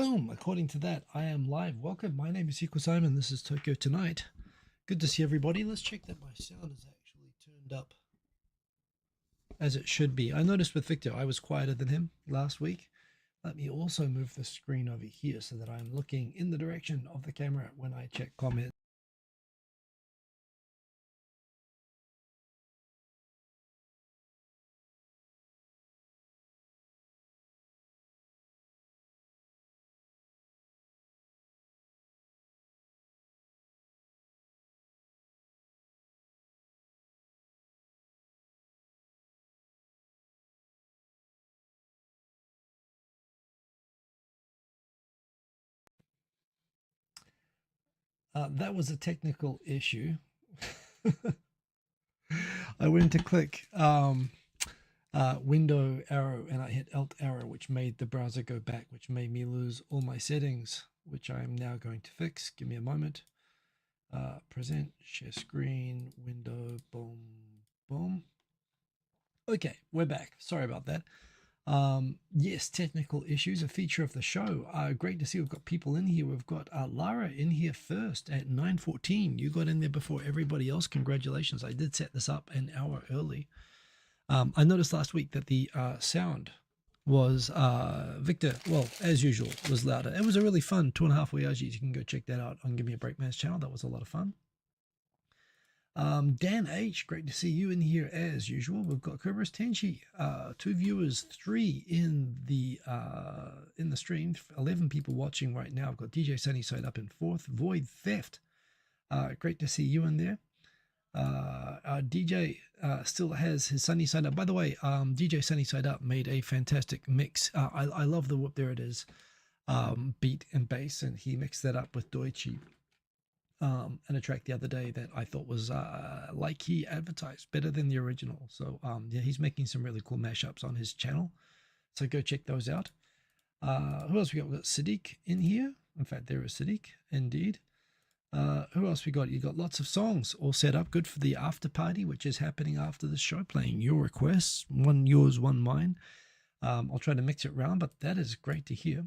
Boom! According to that, I am live. Welcome. My name is Equal Simon. This is Tokyo Tonight. Good to see everybody. Let's check that my sound is actually turned up as it should be. I noticed with Victor, I was quieter than him last week. Let me also move the screen over here so that I'm looking in the direction of the camera when I check comments. That was a technical issue. I went to click window arrow and I hit alt arrow, which made the browser go back, which made me lose all my settings, which I am now going to fix. Give me a moment. Present, share screen, window, boom, boom. Okay, we're back. Sorry about that. Yes, technical issues, a feature of the show. Great to see we've got people in here. We've got Lara in here first at 9:14. You got in there before everybody else. Congratulations. I did set this up an hour early. I noticed last week that the sound was Victor, well, as usual, was louder. It was a really fun 2.5 hours. You can go check that out on Give Me a Break Man's channel. That was a lot of fun. Dan H, great to see you in here as usual. We've got Kerberos Tenchi, 2 viewers, 3 in the stream, 11 people watching right now. I've got DJ Sunnyside up in 4th, Void Theft. Great to see you in there. DJ still has his Sunny Side Up. By the way, DJ Sunny Side Up made a fantastic mix. I love the whoop. There it is, beat and bass, and he mixed that up with Deutsche. And a track the other day that I thought was like he advertised, better than the original. So yeah, he's making some really cool mashups on his channel. So go check those out. Who else we got? We got Sadiq in here. In fact, there is Sadiq, indeed. Who else we got? You got lots of songs all set up. Good for the after party, which is happening after the show, playing your requests. One yours, one mine. I'll try to mix it around, but that is great to hear.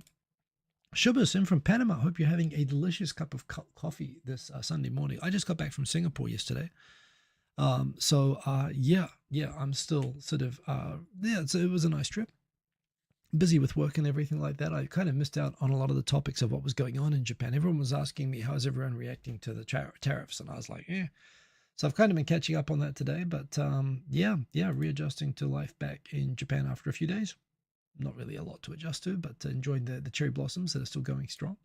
Shubhas in from Panama. Hope you're having a delicious cup of coffee this Sunday morning. I just got back from Singapore yesterday. Yeah, I'm still sort of, it was a nice trip. Busy with work and everything like that. I kind of missed out on a lot of the topics of what was going on in Japan. Everyone was asking me, how's everyone reacting to the tariffs? And I was like, yeah. So I've kind of been catching up on that today. But yeah, readjusting to life back in Japan after a few days. Not really a lot to adjust to, but enjoying the cherry blossoms that are still going strong.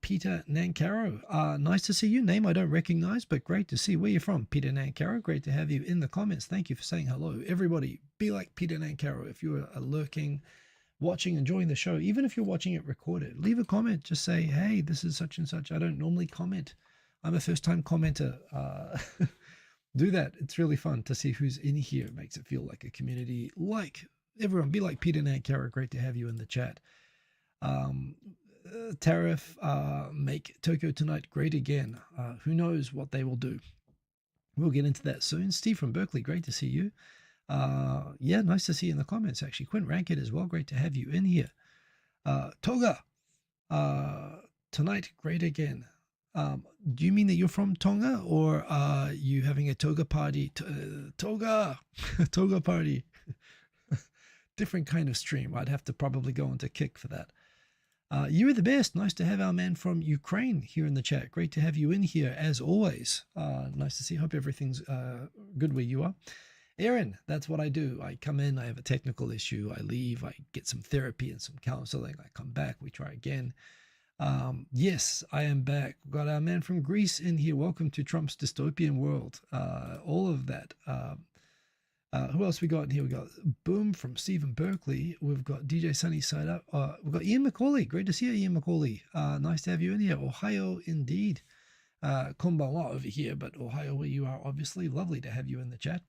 Peter Nankaro, nice to see you. Name I don't recognize, but great to see. Where you're from, Peter Nankaro. Great to have you in the comments. Thank you for saying hello. Everybody, be like Peter Nankaro. If you're lurking, watching, enjoying the show, even if you're watching it recorded, leave a comment. Just say, hey, this is such and such. I don't normally comment. I'm a first-time commenter. Do that. It's really fun to see who's in here. It makes it feel like a community. Like everyone, be like Peter Nankara. Great to have you in the chat. Tariff, make Tokyo Tonight great again. Who knows what they will do? We'll get into that soon. Steve from Berkeley, great to see you. Yeah, nice to see you in the comments, actually. Quint Rankit as well, great to have you in here. Toga, tonight, great again. Do you mean that you're from Tonga, or are you having a toga party? Toga, toga party. Different kind of stream. I'd have to probably go into Kick for that. You are the best. Nice to have our man from Ukraine here in the chat. Great to have you in here as always. Nice to see. Hope everything's good where you are. Aaron, that's what I do. I come in, I have a technical issue, I leave, I get some therapy and some counseling, I come back, we try again. Yes, I am back. We've got our man from Greece in here. Welcome to Trump's dystopian world. All of that. Who else we got in here? We got Boom from Stephen Berkeley. We've got DJ Sunny Side Up. We've got Ian McCauley. Great to see you, Ian McCauley. Nice to have you in here. Ohio, indeed. Konbanwa over here, but Ohio where you are, obviously. Lovely to have you in the chat.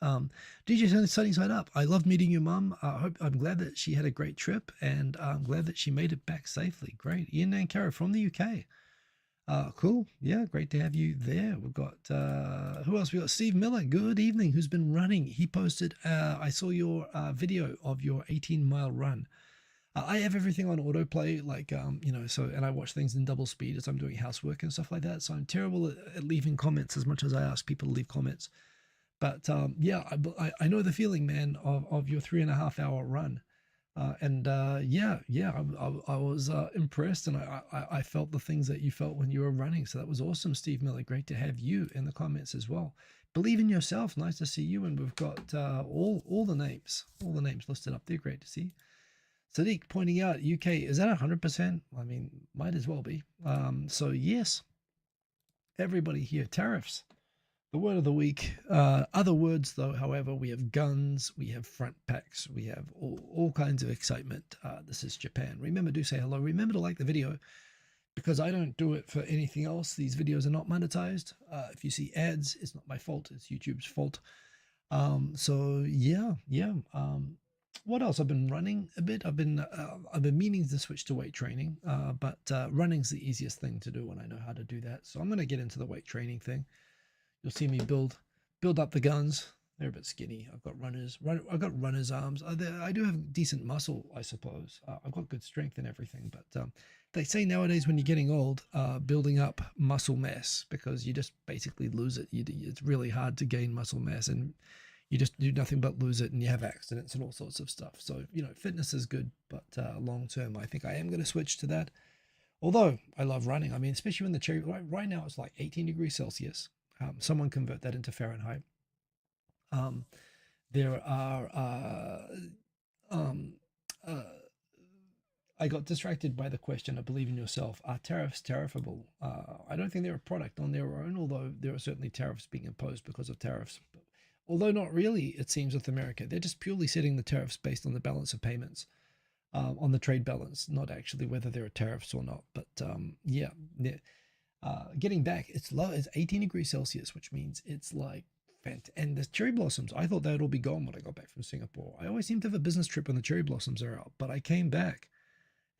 DJ Sunny Side Up. I love meeting your mum. I'm glad that she had a great trip, and I'm glad that she made it back safely. Great. Ian Nankara from the UK. Cool. Yeah, great to have you there. We've got who else? We got Steve Miller. Good evening. Who's been running? He posted. I saw your video of your 18-mile run. I have everything on autoplay, like so, and I watch things in double speed as I'm doing housework and stuff like that. So I'm terrible at leaving comments as much as I ask people to leave comments. But yeah, I know the feeling, man, of your 3.5 hour run. And yeah, I was impressed, and I felt the things that you felt when you were running. So that was awesome, Steve Miller. Great to have you in the comments as well. Believe in yourself. Nice to see you, and we've got all the names listed up there. Great to see. Sadiq pointing out UK, is that 100%? I mean, might as well be. So yes, everybody here. Tariffs. The word of the week. Other words, though, however, we have guns, we have front packs, we have all kinds of excitement. This is Japan. Remember, do say hello. Remember to like the video, because I don't do it for anything else. These videos are not monetized. If you see ads, it's not my fault. It's YouTube's fault. So yeah. What else? I've been running a bit. I've been meaning to switch to weight training, but running's the easiest thing to do when I know how to do that. So I'm going to get into the weight training thing. You'll see me build up the guns. They're a bit skinny. I've got runner's arms. I do have decent muscle, I suppose. I've got good strength and everything, but they say nowadays when you're getting old, building up muscle mass, because you just basically lose it. It's really hard to gain muscle mass, and you just do nothing but lose it, and you have accidents and all sorts of stuff. So, fitness is good, but long term, I think I am going to switch to that. Although I love running. I mean, especially when the cherry, right now it's like 18 degrees Celsius. Someone convert that into Fahrenheit. There are I got distracted by the question of believe in yourself. Are tariffs tariffable? I don't think they're a product on their own, although there are certainly tariffs being imposed because of tariffs. Although not really, it seems, with America. They're just purely setting the tariffs based on the balance of payments, on the trade balance, not actually whether there are tariffs or not. But yeah. Getting back, it's low. It's 18 degrees Celsius, which means it's like and the cherry blossoms. I thought they'd all be gone when I got back from Singapore. I always seem to have a business trip when the cherry blossoms are out, but I came back,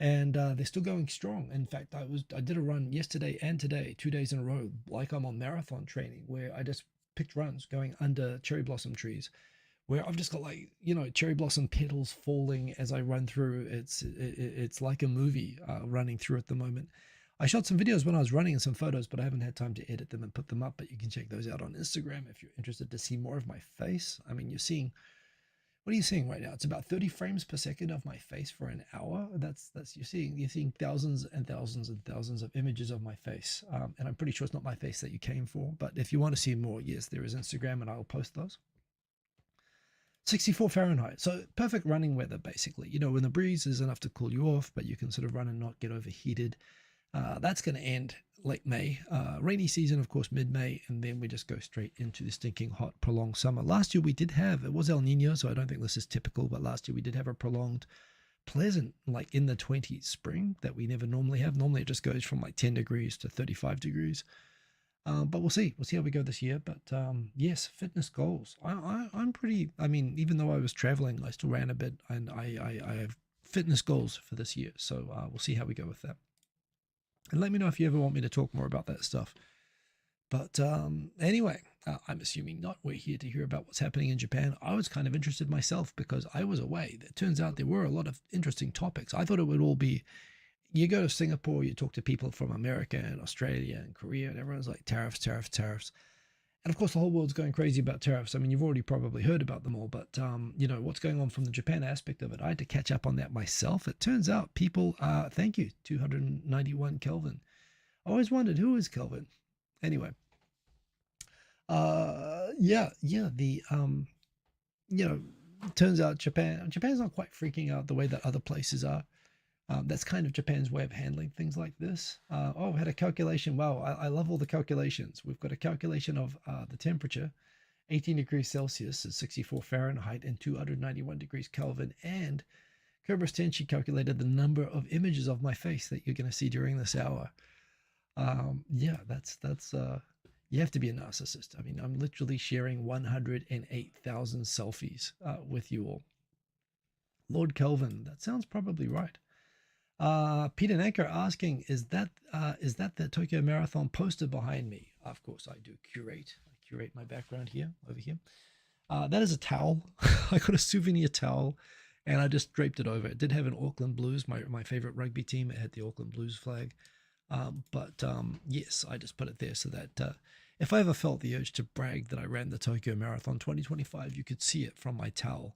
and they're still going strong. In fact, I did a run yesterday and today, 2 days in a row, like I'm on marathon training, where I just picked runs going under cherry blossom trees, where I've just got cherry blossom petals falling as I run through. It's like a movie running through at the moment. I shot some videos when I was running and some photos, but I haven't had time to edit them and put them up. But you can check those out on Instagram if you're interested to see more of my face. I mean, what are you seeing right now? It's about 30 frames per second of my face for an hour. That's you're seeing thousands and thousands and thousands of images of my face. And I'm pretty sure it's not my face that you came for. But if you want to see more, yes, there is Instagram, and I'll post those. 64 Fahrenheit. So perfect running weather, basically. When the breeze is enough to cool you off, but you can sort of run and not get overheated. That's going to end late May. Rainy season, of course, mid-May, and then we just go straight into the stinking hot, prolonged summer. Last year we did have, it was El Nino, so I don't think this is typical, but last year we did have a prolonged, pleasant, like in the 20s spring that we never normally have. Normally it just goes from like 10 degrees to 35 degrees. But we'll see. We'll see how we go this year. But yes, fitness goals. I'm pretty, even though I was traveling, I still ran a bit, and I have fitness goals for this year. So we'll see how we go with that. And let me know if you ever want me to talk more about that stuff. But anyway, I'm assuming not. We're here to hear about what's happening in Japan. I was kind of interested myself because I was away. It turns out there were a lot of interesting topics. I thought it would all be, you go to Singapore, you talk to people from America and Australia and Korea, and everyone's like tariffs, tariffs, tariffs. And of course, the whole world's going crazy about tariffs. I mean, you've already probably heard about them all, but what's going on from the Japan aspect of it. I had to catch up on that myself. It turns out people, thank you, 291 Kelvin. I always wondered, who is Kelvin? Anyway, turns out Japan's not quite freaking out the way that other places are. That's kind of Japan's way of handling things like this. We had a calculation. Wow, I love all the calculations. We've got a calculation of the temperature, 18 degrees Celsius is 64 Fahrenheit and 291 degrees Kelvin. And Cobras Tenshi calculated the number of images of my face that you're going to see during this hour. That's you have to be a narcissist. I mean, I'm literally sharing 108,000 selfies with you all. Lord Kelvin, that sounds probably right. Peter Nanker asking, is that the Tokyo Marathon poster behind me? Of course, I do curate. I curate my background over here. That is a towel. I got a souvenir towel, and I just draped it over. It did have an Auckland Blues, my favorite rugby team. It had the Auckland Blues flag. But yes, I just put it there so that if I ever felt the urge to brag that I ran the Tokyo Marathon 2025, you could see it from my towel.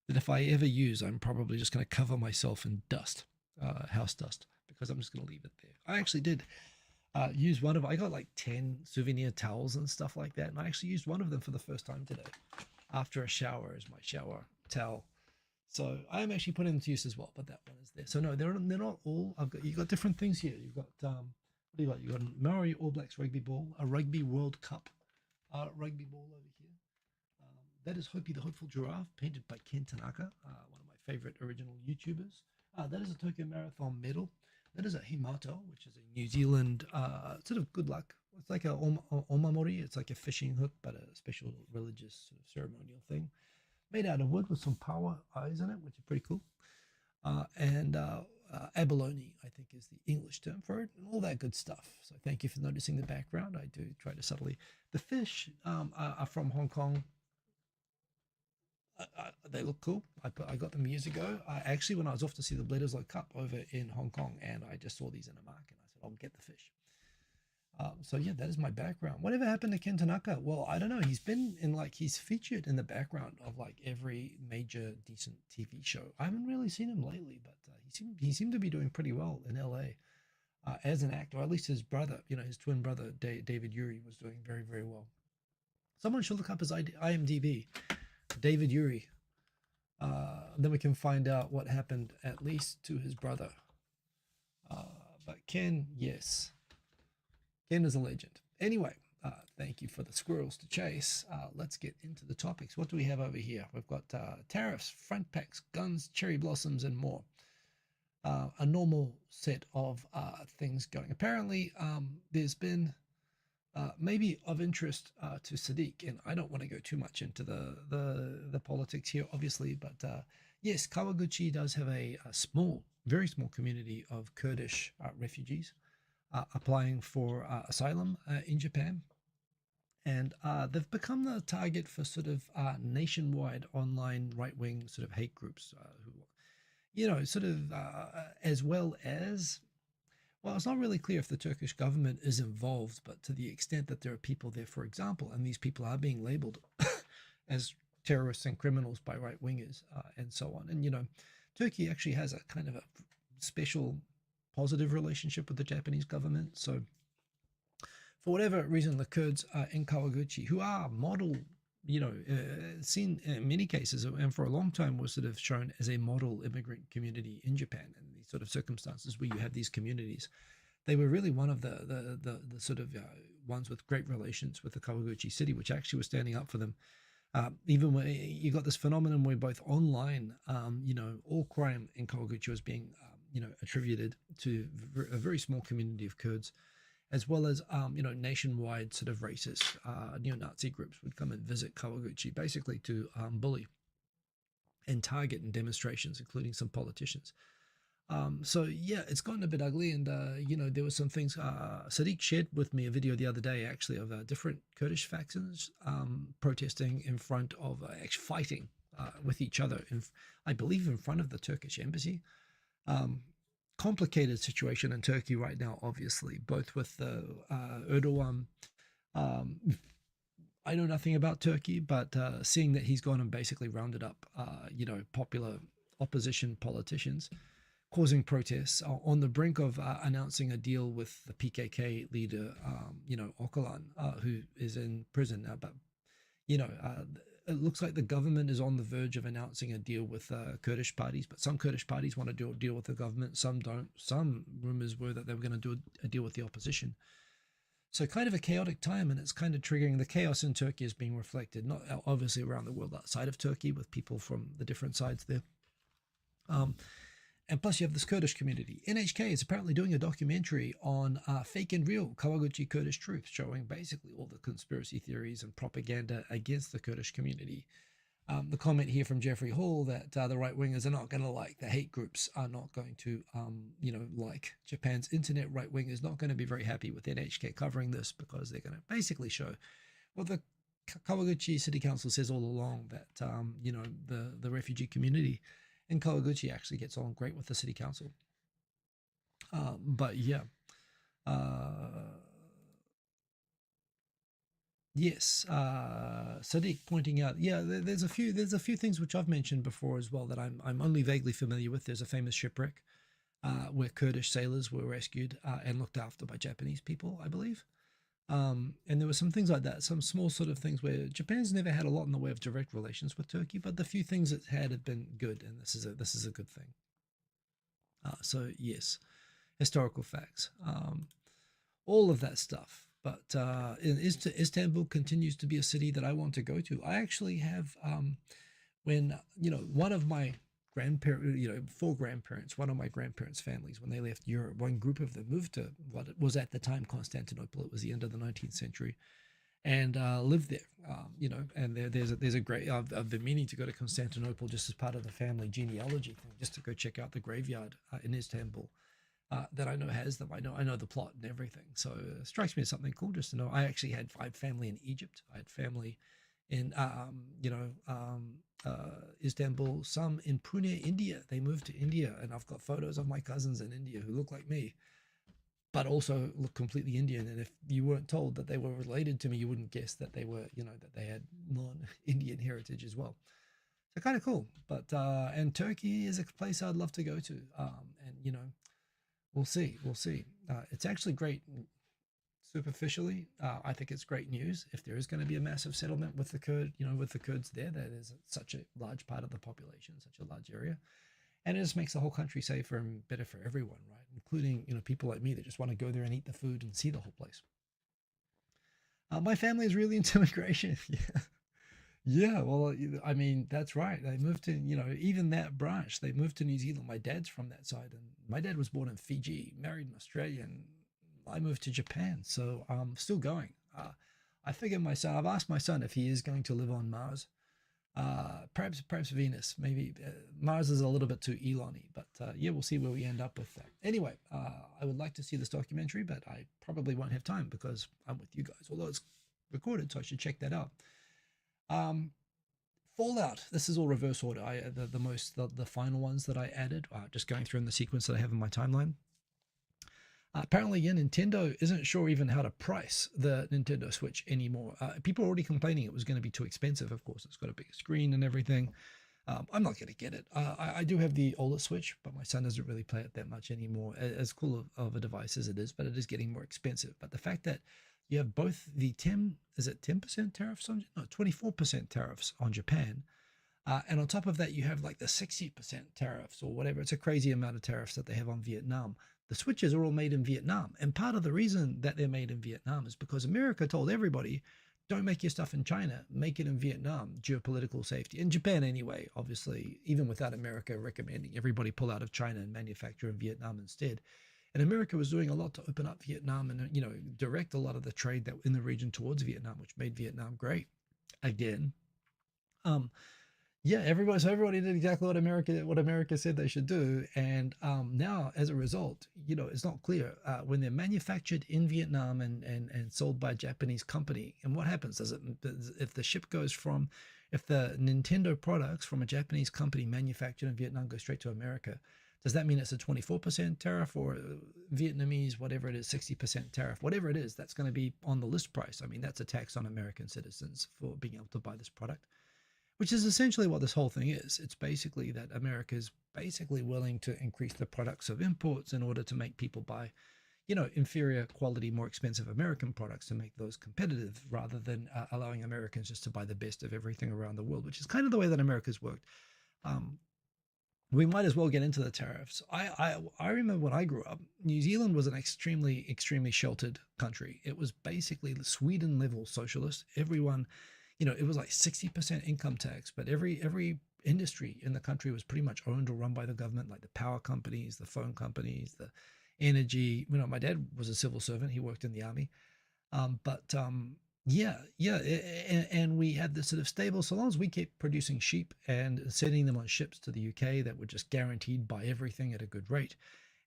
That if I ever use, I'm probably just going to cover myself in dust, house dust, because I'm just going to leave it there. I actually did use one of, I got like 10 souvenir towels and stuff like that. And I actually used one of them for the first time today after a shower as my shower towel. So I am actually putting them to use as well, but that one is there. So no, they're not all. You got different things here. You've got what do you got? You got a Maori All Blacks rugby ball, a Rugby World Cup rugby ball over here. That is Hopi the Hopeful Giraffe, painted by Ken Tanaka, one of my favorite original YouTubers. That is a Tokyo Marathon medal. That is a Himato, which is a New Zealand sort of good luck. It's like a omamori. It's like a fishing hook, but a special religious sort of ceremonial thing. Made out of wood with some power eyes in it, which is pretty cool. And abalone, I think, is the English term for it, and all that good stuff. So thank you for noticing the background. I do try to subtly. The fish are from Hong Kong. They look cool. I got them years ago. Actually, when I was off to see the Bledisloe Cup over in Hong Kong, and I just saw these in a market, and I said, I'll get the fish. So yeah, that is my background. Whatever happened to Ken Tanaka? Well, I don't know. He's featured in the background of like every major decent TV show. I haven't really seen him lately, but he seemed to be doing pretty well in LA as an actor. Or at least his brother, his twin brother David Yuri was doing very, very well. Someone should look up his IMDb, David Yuri. Then we can find out what happened at least to his brother. But Ken, yes. Ken is a legend. Anyway, thank you for the squirrels to chase. Let's get into the topics. What do we have over here? We've got tariffs, Frontpacks, guns, cherry blossoms, and more. A normal set of things going. Apparently, there's been maybe of interest to Sadiq, and I don't want to go too much into the politics here, obviously, but yes, Kawaguchi does have a small, very small community of Kurdish refugees applying for asylum in Japan. And they've become the target for sort of nationwide online right-wing sort of hate groups who, sort of as well as, well, it's not really clear if the Turkish government is involved, but to the extent that there are people there, for example, and these people are being labeled as terrorists and criminals by right-wingers and so on. And, Turkey actually has a kind of a special positive relationship with the Japanese government. So for whatever reason, the Kurds in Kawaguchi, who are model, seen in many cases and for a long time was sort of shown as a model immigrant community in Japan, and these sort of circumstances where you have these communities, they were really one of the sort of ones with great relations with the Kawaguchi city, which actually was standing up for them. Even when you got this phenomenon where both online, all crime in Kawaguchi was being attributed to a very small community of Kurds, as well as, nationwide sort of racist neo-Nazi groups would come and visit Kawaguchi, basically to bully and target in demonstrations, including some politicians. So yeah, it's gotten a bit ugly, and there were some things. Sadiq shared with me a video the other day, actually, of different Kurdish factions protesting in front of, actually fighting with each other, I believe in front of the Turkish embassy. Complicated situation in Turkey right now, obviously, both with Erdogan. I know nothing about Turkey, but seeing that he's gone and basically rounded up, popular opposition politicians, causing protests on the brink of announcing a deal with the PKK leader, Öcalan, who is in prison now. But, it looks like the government is on the verge of announcing a deal with Kurdish parties, but some Kurdish parties want to do a deal with the government, some don't. Some rumors were that they were going to do a deal with the opposition. So kind of a chaotic time, and it's kind of triggering. The chaos in Turkey is being reflected, not obviously around the world outside of Turkey with people from the different sides there. And plus you have this Kurdish community. NHK is apparently doing a documentary on Fake and Real, Kawaguchi Kurdish Truth, showing basically all the conspiracy theories and propaganda against the Kurdish community. The comment here from Jeffrey Hall that the right-wingers are not going to like, the hate groups are not going to, like Japan's internet right-wing is not going to be very happy with NHK covering this, because they're going to basically show what the Kawaguchi City Council says all along, that, the refugee community And Kawaguchi actually gets on great with the city council. But yeah, uh, yes, Sadiq pointing out, yeah, there's a few things which I've mentioned before as well that I'm only vaguely familiar with. There's a famous shipwreck where Kurdish sailors were rescued and looked after by Japanese people, I believe. And there were some things like that, some small sort of things where Japan's never had a lot in the way of direct relations with Turkey, but the few things it had have been good, and this is a good thing. So yes, historical facts, all of that stuff. But Istanbul continues to be a city that I want to go to. I actually have when one of my grandparents, four grandparents, one of my grandparents' families, when they left Europe, one group of them moved to what was at the time Constantinople. It was the end of the 19th century, and lived there. And there's a great. I've been meaning to go to Constantinople just as part of the family genealogy thing, just to go check out the graveyard in Istanbul. That I know has them. I know the plot and everything. So it strikes me as something cool just to know. I actually had family in Egypt. I had family in Istanbul, some in Pune, India. They moved to India, and I've got photos of my cousins in India who look like me, but also look completely Indian. And if you weren't told that they were related to me, you wouldn't guess that they were, that they had non-Indian heritage as well. So kind of cool. But and Turkey is a place I'd love to go to. And we'll see, we'll see. It's actually great. Superficially, I think it's great news if there is going to be a massive settlement with the with the Kurds there. That is such a large part of the population, such a large area, and it just makes the whole country safer and better for everyone, right? Including people like me that just want to go there and eat the food and see the whole place. My family is really into immigration. Yeah, yeah. Well, I mean that's right. They moved to even that branch. They moved to New Zealand. My dad's from that side, and my dad was born in Fiji, married an Australian. I moved to Japan, so I'm still going. I figure my son. I've asked my son if he is going to live on Mars. Perhaps Venus. Maybe Mars is a little bit too Elon-y, but yeah, we'll see where we end up with that. Anyway, I would like to see this documentary, but I probably won't have time because I'm with you guys. Although it's recorded, so I should check that out. Um, Fallout. This is all reverse order. The final ones that I added. Just going through in the sequence that I have in my timeline. Apparently, yeah, Nintendo isn't sure even how to price the Nintendo Switch anymore. People are already complaining it was going to be too expensive. Of course, it's got a bigger screen and everything. I'm not going to get it. I do have the older Switch, but my son doesn't really play it that much anymore. As cool of a device as it is, but it is getting more expensive. But the fact that you have both the 10% tariffs on, no, 24% tariffs on Japan, and on top of that, you have like the 60% tariffs or whatever. It's a crazy amount of tariffs that they have on Vietnam. The switches are all made in Vietnam. And part of the reason that they're made in Vietnam is because America told everybody, don't make your stuff in China, make it in Vietnam, geopolitical safety. In Japan, anyway, obviously, even without America recommending everybody pull out of China and manufacture in Vietnam instead. And America was doing a lot to open up Vietnam and, direct a lot of the trade that in the region towards Vietnam, which made Vietnam great again. Um, yeah, everybody did exactly what America said they should do, and now as a result, it's not clear when they're manufactured in Vietnam and sold by a Japanese company. And what happens? If the ship goes from, if the Nintendo products from a Japanese company manufactured in Vietnam go straight to America, does that mean it's a 24% tariff or Vietnamese, whatever it is, 60% tariff? Whatever it is, that's going to be on the list price. I mean, that's a tax on American citizens for being able to buy this product, which is essentially what this whole thing is. It's basically that America is basically willing to increase the products of imports in order to make people buy, inferior quality, more expensive American products to make those competitive, rather than allowing Americans just to buy the best of everything around the world, which is kind of the way that America's worked. Um, we might as well get into the tariffs. I remember when I grew up, New Zealand was an extremely sheltered country. It was basically the Sweden level socialist. Everyone, it was like 60% income tax, but every industry in the country was pretty much owned or run by the government, like the power companies, the phone companies, the energy. My dad was a civil servant. He worked in the army. But yeah, yeah, and we had this sort of stable. So long as we kept producing sheep and sending them on ships to the UK that were just guaranteed by everything at a good rate,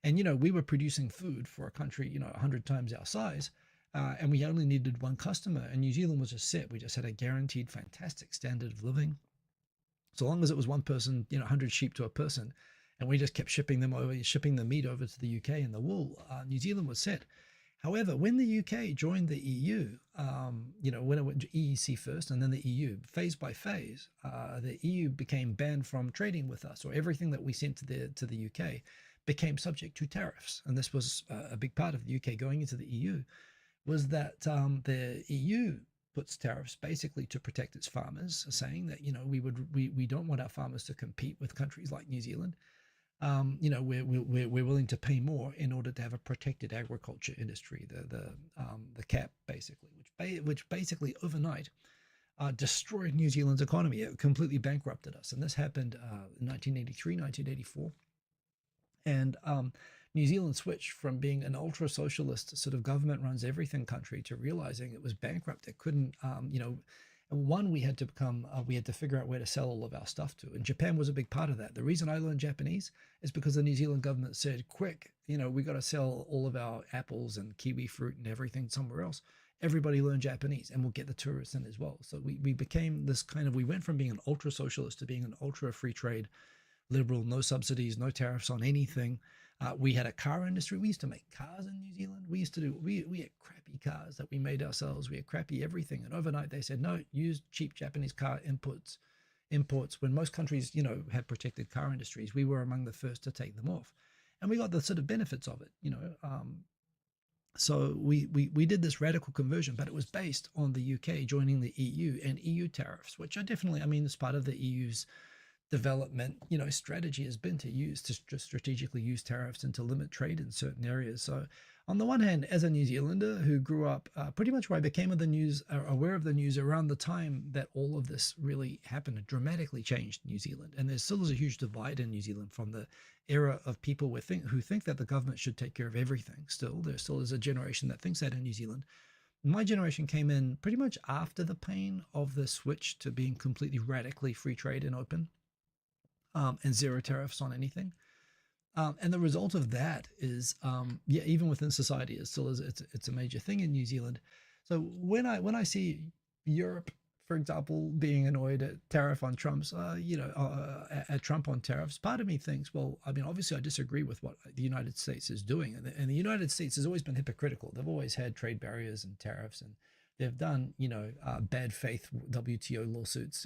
and we were producing food for a country 100 times our size, and we only needed one customer. And New Zealand was just set. We just had a guaranteed fantastic standard of living. So long as it was one person, 100 sheep to a person, and we just kept shipping the meat over to the UK and the wool, New Zealand was set. However, when the UK joined the EU, when it went to EEC first and then the EU, phase by phase, the EU became banned from trading with us, or everything that we sent to the UK became subject to tariffs. And this was a big part of the UK going into the EU, was that the EU puts tariffs basically to protect its farmers, saying that we don't want our farmers to compete with countries like New Zealand. We're willing to pay more in order to have a protected agriculture industry, the cap basically, which basically overnight destroyed New Zealand's economy. It completely bankrupted us, and this happened in 1983, 1984, and New Zealand switched from being an ultra socialist sort of government runs everything country to realizing it was bankrupt. It couldn't, one, we had to figure out where to sell all of our stuff to. And Japan was a big part of that. The reason I learned Japanese is because the New Zealand government said, quick, we got to sell all of our apples and kiwi fruit and everything somewhere else. Everybody learn Japanese and we'll get the tourists in as well. So we became this we went from being an ultra socialist to being an ultra free trade liberal, no subsidies, no tariffs on anything. We had a car industry. We used to make cars in New Zealand. We had crappy cars that we made ourselves. We had crappy everything. And overnight they said, no, use cheap Japanese car imports. When most countries, had protected car industries, we were among the first to take them off. And we got the sort of benefits of it, So we did this radical conversion, but it was based on the UK joining the EU and EU tariffs, which are definitely, it's part of the EU's development, strategy has been to strategically use tariffs and to limit trade in certain areas. So on the one hand, as a New Zealander who grew up pretty much where I became aware of the news around the time that all of this really happened, it dramatically changed New Zealand. And there still is a huge divide in New Zealand from the era of people who think that the government should take care of everything. There still is a generation that thinks that in New Zealand. My generation came in pretty much after the pain of the switch to being completely radically free trade and open. And zero tariffs on anything. And the result of that is, even within society, it's a major thing in New Zealand. So when I see Europe, for example, being annoyed at tariff on Trump's, at Trump on tariffs, part of me thinks, well, obviously I disagree with what the United States is doing, and the United States has always been hypocritical. They've always had trade barriers and tariffs, and they've done, bad faith WTO lawsuits,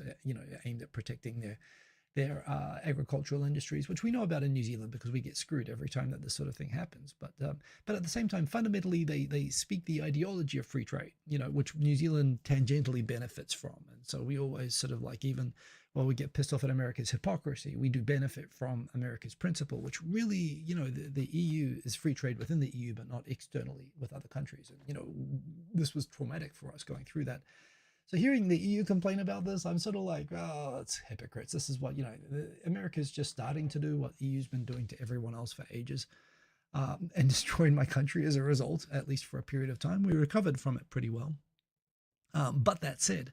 aimed at protecting their agricultural industries, which we know about in New Zealand because we get screwed every time that this sort of thing happens. But at the same time, fundamentally, they speak the ideology of free trade, which New Zealand tangentially benefits from. And so we always sort of even while we get pissed off at America's hypocrisy, we do benefit from America's principle, which really, the EU is free trade within the EU, but not externally with other countries. And, this was traumatic for us going through that. So hearing the EU complain about this, I'm sort of like, oh, it's hypocrites. This is what, America's just starting to do what the EU's been doing to everyone else for ages, and destroying my country as a result, at least for a period of time. We recovered from it pretty well. But that said,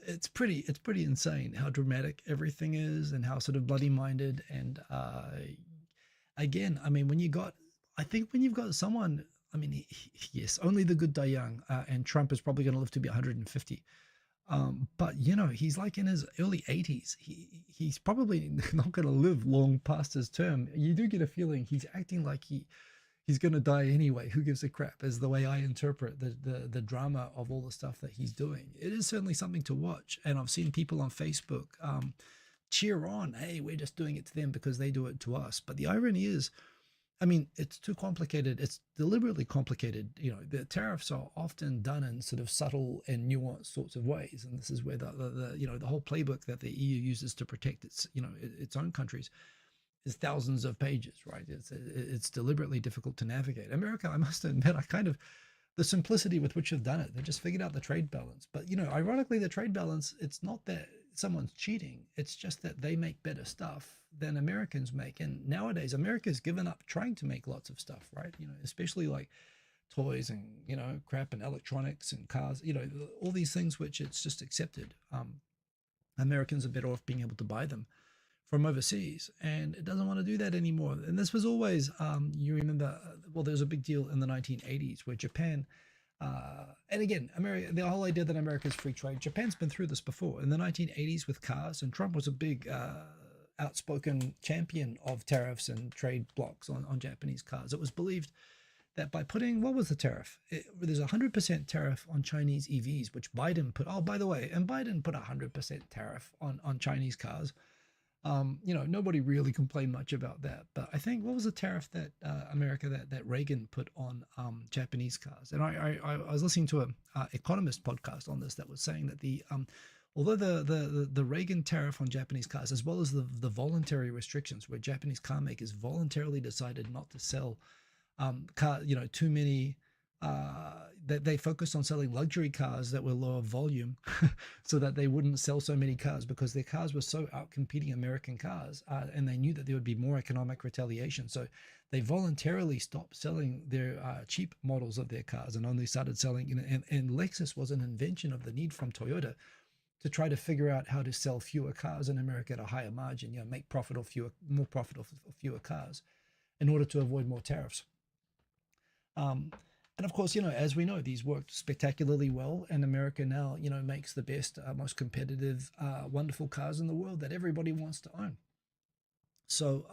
it's pretty insane how dramatic everything is and how sort of bloody-minded. And again, when you've got someone, yes, only the good die young, and Trump is probably going to live to be 150. But he's like in his early 80s. He's probably not going to live long past his term. You do get a feeling he's acting like he's going to die anyway. Who gives a crap? Is the way I interpret the drama of all the stuff that he's doing. It is certainly something to watch. And I've seen people on Facebook cheer on, hey, we're just doing it to them because they do it to us. But the irony is, it's too complicated. It's deliberately complicated. The tariffs are often done in sort of subtle and nuanced sorts of ways. And this is where the whole playbook that the EU uses to protect its own countries is thousands of pages, right? It's deliberately difficult to navigate. America, I must admit, the simplicity with which they've done it, they just figured out the trade balance. But, ironically, the trade balance, it's not that someone's cheating. It's just that they make better stuff than Americans make. And nowadays, America's given up trying to make lots of stuff, right? Especially like toys and, crap and electronics and cars, all these things which it's just accepted. Americans are better off being able to buy them from overseas, and it doesn't want to do that anymore. And this was always, you remember, there was a big deal in the 1980s where Japan And again, America, the whole idea that America is free trade, Japan's been through this before in the 1980s with cars, and Trump was a big outspoken champion of tariffs and trade blocks on Japanese cars. It was believed that by putting, what was the tariff? There's a 100% tariff on Chinese EVs, which Biden put, oh, by the way, and Biden put a 100% tariff on Chinese cars. Nobody really complained much about that. But I think, what was the tariff that America, that Reagan put on Japanese cars? And I was listening to a economist podcast on this that was saying that although the Reagan tariff on Japanese cars, as well as the voluntary restrictions where Japanese car makers voluntarily decided not to sell too many. That they focused on selling luxury cars that were lower volume, so that they wouldn't sell so many cars because their cars were so out competing American cars, and they knew that there would be more economic retaliation. So they voluntarily stopped selling their cheap models of their cars and only started selling. And Lexus was an invention of the need from Toyota to try to figure out how to sell fewer cars in America at a higher margin. Make more profit off fewer cars, in order to avoid more tariffs. Um, and of course, as we know, these worked spectacularly well, and America now, makes the best, most competitive, wonderful cars in the world that everybody wants to own. So,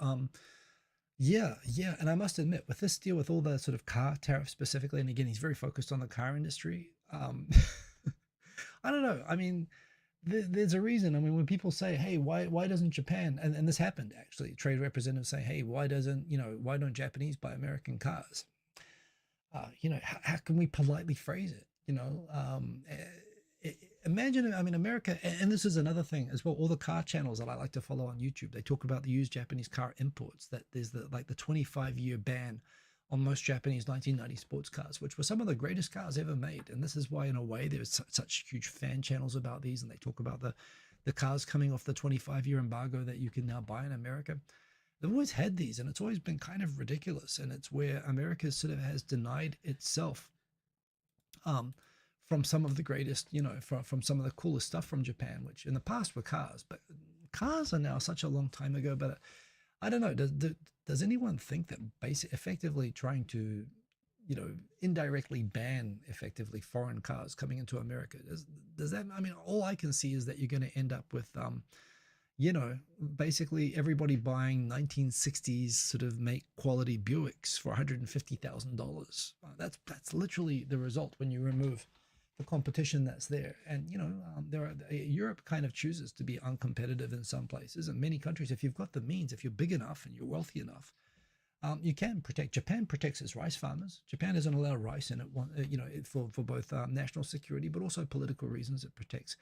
yeah, yeah. And I must admit, with this deal, with all the sort of car tariffs specifically, and again, he's very focused on the car industry. I don't know. I mean, there's a reason. I mean, when people say, "Hey, why doesn't Japan?" and this happened actually, trade representatives say, "Hey, why don't Japanese buy American cars?" How can we politely phrase it? Imagine, I mean, America, and this is another thing as well. All the car channels that I like to follow on YouTube, they talk about the used Japanese car imports. That there's the 25-year ban on most Japanese 1990 sports cars, which were some of the greatest cars ever made. And this is why, in a way, there's such huge fan channels about these, and they talk about the cars coming off the 25-year embargo that you can now buy in America. They've always had these, and it's always been kind of ridiculous. And it's where America sort of has denied itself um, from some of the greatest, from some of the coolest stuff from Japan, which in the past were cars. But cars are now such a long time ago. But I don't know. Does anyone think that effectively trying to, indirectly ban effectively foreign cars coming into America, does that? I mean, all I can see is that you're going to end up with basically everybody buying 1960s sort of make quality Buicks for $150,000. That's literally the result when you remove the competition that's there. And Europe kind of chooses to be uncompetitive in some places, and many countries, if you've got the means, if you're big enough and you're wealthy enough, you can protect. Japan protects its rice farmers. Japan doesn't allow rice in it, for both national security, but also political reasons. It protects,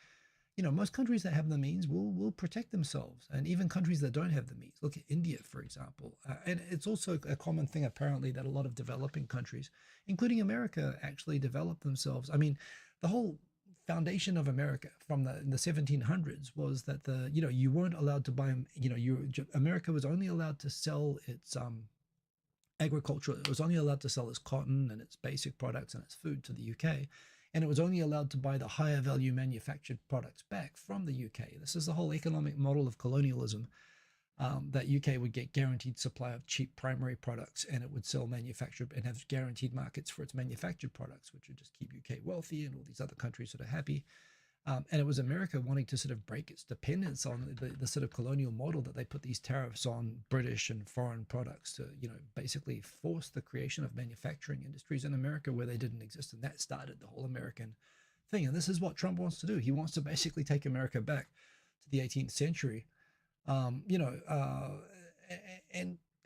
most countries that have the means will protect themselves, and even countries that don't have the means. Look at India, for example. And it's also a common thing, apparently, that a lot of developing countries, including America, actually develop themselves. I mean, the whole foundation of America from in the 1700s was that you weren't allowed to buy, America was only allowed to sell its agriculture. It was only allowed to sell its cotton and its basic products and its food to the UK, and it was only allowed to buy the higher value manufactured products back from the UK. This is the whole economic model of colonialism, that UK would get guaranteed supply of cheap primary products, and it would sell manufactured and have guaranteed markets for its manufactured products, which would just keep UK wealthy and all these other countries sort of happy. And it was America wanting to sort of break its dependence on the sort of colonial model, that they put these tariffs on British and foreign products to, basically force the creation of manufacturing industries in America where they didn't exist. And that started the whole American thing. And this is what Trump wants to do. He wants to basically take America back to the 18th century, and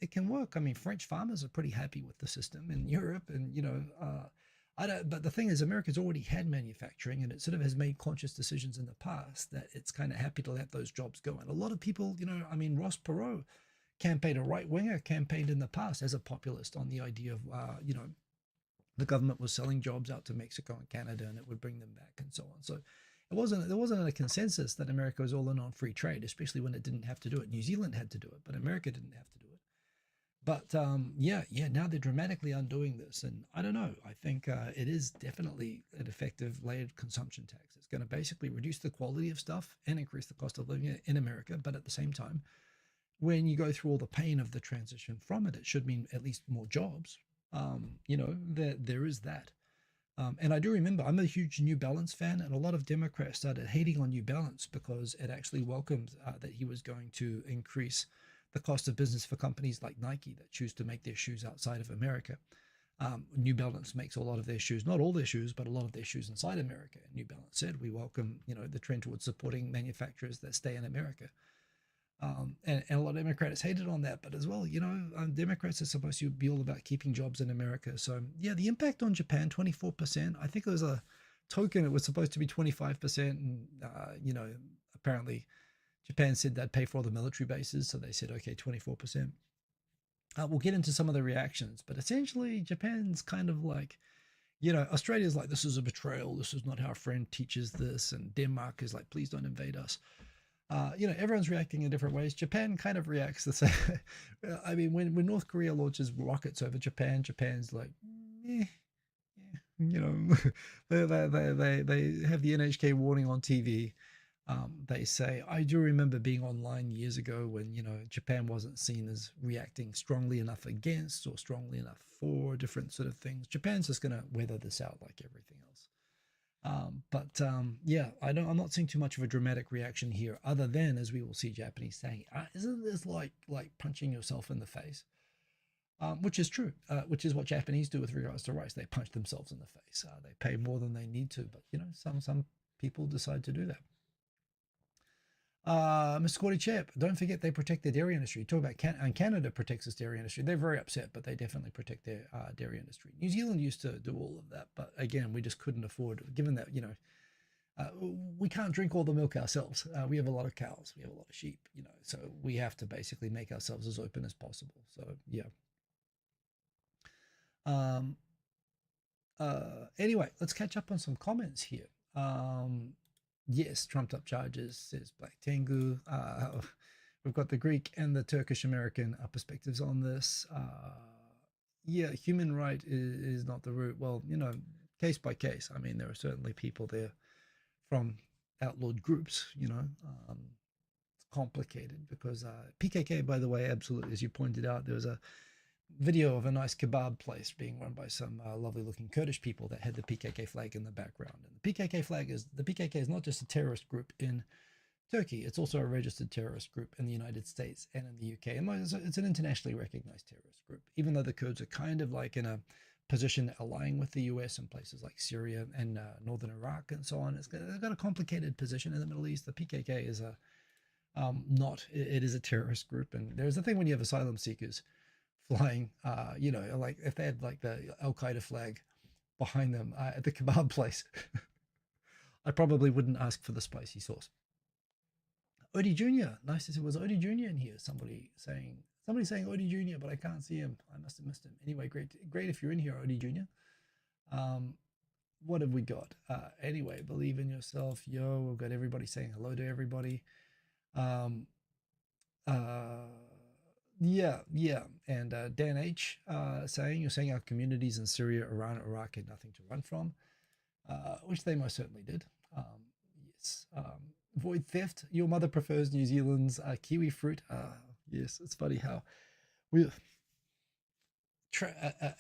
it can work. I mean, French farmers are pretty happy with the system in Europe, and, I don't, but the thing is, America's already had manufacturing, and it sort of has made conscious decisions in the past that it's kind of happy to let those jobs go. And a lot of people, I mean, Ross Perot campaigned, a right winger campaigned in the past as a populist on the idea of, the government was selling jobs out to Mexico and Canada, and it would bring them back and so on. So there wasn't a consensus that America was all in on free trade, especially when it didn't have to do it. New Zealand had to do it, but America didn't have to do it. But now they're dramatically undoing this, and I don't know. I think it is definitely an effective layered consumption tax. It's going to basically reduce the quality of stuff and increase the cost of living in America. But at the same time, when you go through all the pain of the transition from it, it should mean at least more jobs. There is that. And I do remember I'm a huge New Balance fan, and a lot of Democrats started hating on New Balance because it actually welcomed that he was going to increase the cost of business for companies like Nike that choose to make their shoes outside of America. New Balance makes a lot of their shoes, not all their shoes, but a lot of their shoes inside America. And New Balance said, we welcome, the trend towards supporting manufacturers that stay in America. And a lot of Democrats hated on that, but as well, Democrats are supposed to be all about keeping jobs in America. So yeah, the impact on Japan, 24%. I think it was a token. It was supposed to be 25%, and apparently Japan said they'd pay for all the military bases, so they said okay, 24%. We'll get into some of the reactions, but essentially Japan's kind of like, Australia's like, this is a betrayal. This is not how a friend teaches this, and Denmark is like, please don't invade us. Everyone's reacting in different ways. Japan kind of reacts the same. I mean, when North Korea launches rockets over Japan, Japan's like, eh, they have the NHK warning on TV. They say, I do remember being online years ago when, Japan wasn't seen as reacting strongly enough against or strongly enough for different sort of things. Japan's just going to weather this out like everything else. Yeah, I'm not seeing too much of a dramatic reaction here, other than, as we will see Japanese saying, isn't this like punching yourself in the face? Which is true, which is what Japanese do with regards to rice. They punch themselves in the face. They pay more than they need to, but some people decide to do that. Mr. Cordy Chap, don't forget they protect the dairy industry. Talk about Canada protects its dairy industry. They're very upset, but they definitely protect their dairy industry. New Zealand used to do all of that, but again, we just couldn't afford, given that, we can't drink all the milk ourselves. We have a lot of cows, we have a lot of sheep, so we have to basically make ourselves as open as possible. So, yeah. Anyway, let's catch up on some comments here. Yes, trumped up charges, says Black Tengu. We've got the Greek and the Turkish American perspectives on this. Yeah, human right is not the root. Well, case by case. I mean, there are certainly people there from outlawed groups, it's complicated because PKK, by the way, absolutely, as you pointed out, there was a video of a nice kebab place being run by some lovely looking Kurdish people that had the PKK flag in the background. And the PKK is not just a terrorist group in Turkey, it's also a registered terrorist group in the United States and in the UK. And it's an internationally recognized terrorist group, even though the Kurds are kind of like in a position allying with the US in places like Syria and northern Iraq and so on. They've got a complicated position in the Middle East. The PKK is it is a terrorist group. And there's the thing when you have asylum seekers flying, like if they had like the Al Qaeda flag behind them at the kebab place, I probably wouldn't ask for the spicy sauce. Odie Jr. Nice to see. Was Odie Jr. in here? Somebody saying Odie Jr., but I can't see him. I must have missed him. Anyway, great if you're in here, Odie Jr. What have we got? Anyway, believe in yourself. Yo, we've got everybody saying hello to everybody. Yeah. And Dan H you're saying our communities in Syria, Iran, Iraq had nothing to run from, which they most certainly did. Yes. Void theft. Your mother prefers New Zealand's kiwi fruit. Yes, it's funny how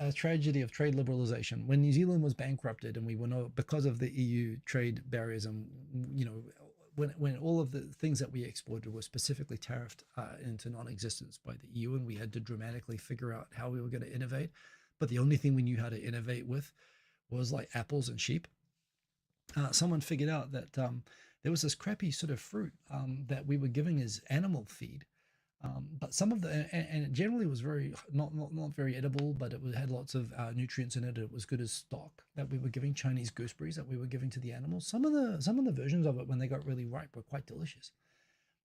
a tragedy of trade liberalization. When New Zealand was bankrupted and we were not, because of the EU trade barriers, and when all of the things that we exported were specifically tariffed into non-existence by the EU, and we had to dramatically figure out how we were going to innovate. But the only thing we knew how to innovate with was like apples and sheep. Someone figured out that there was this crappy sort of fruit that we were giving as animal feed. But some of and it generally was very not very edible, but it had lots of nutrients in it. It was good as stock that we were giving. Chinese gooseberries that we were giving to the animals. Some of the versions of it, when they got really ripe, were quite delicious.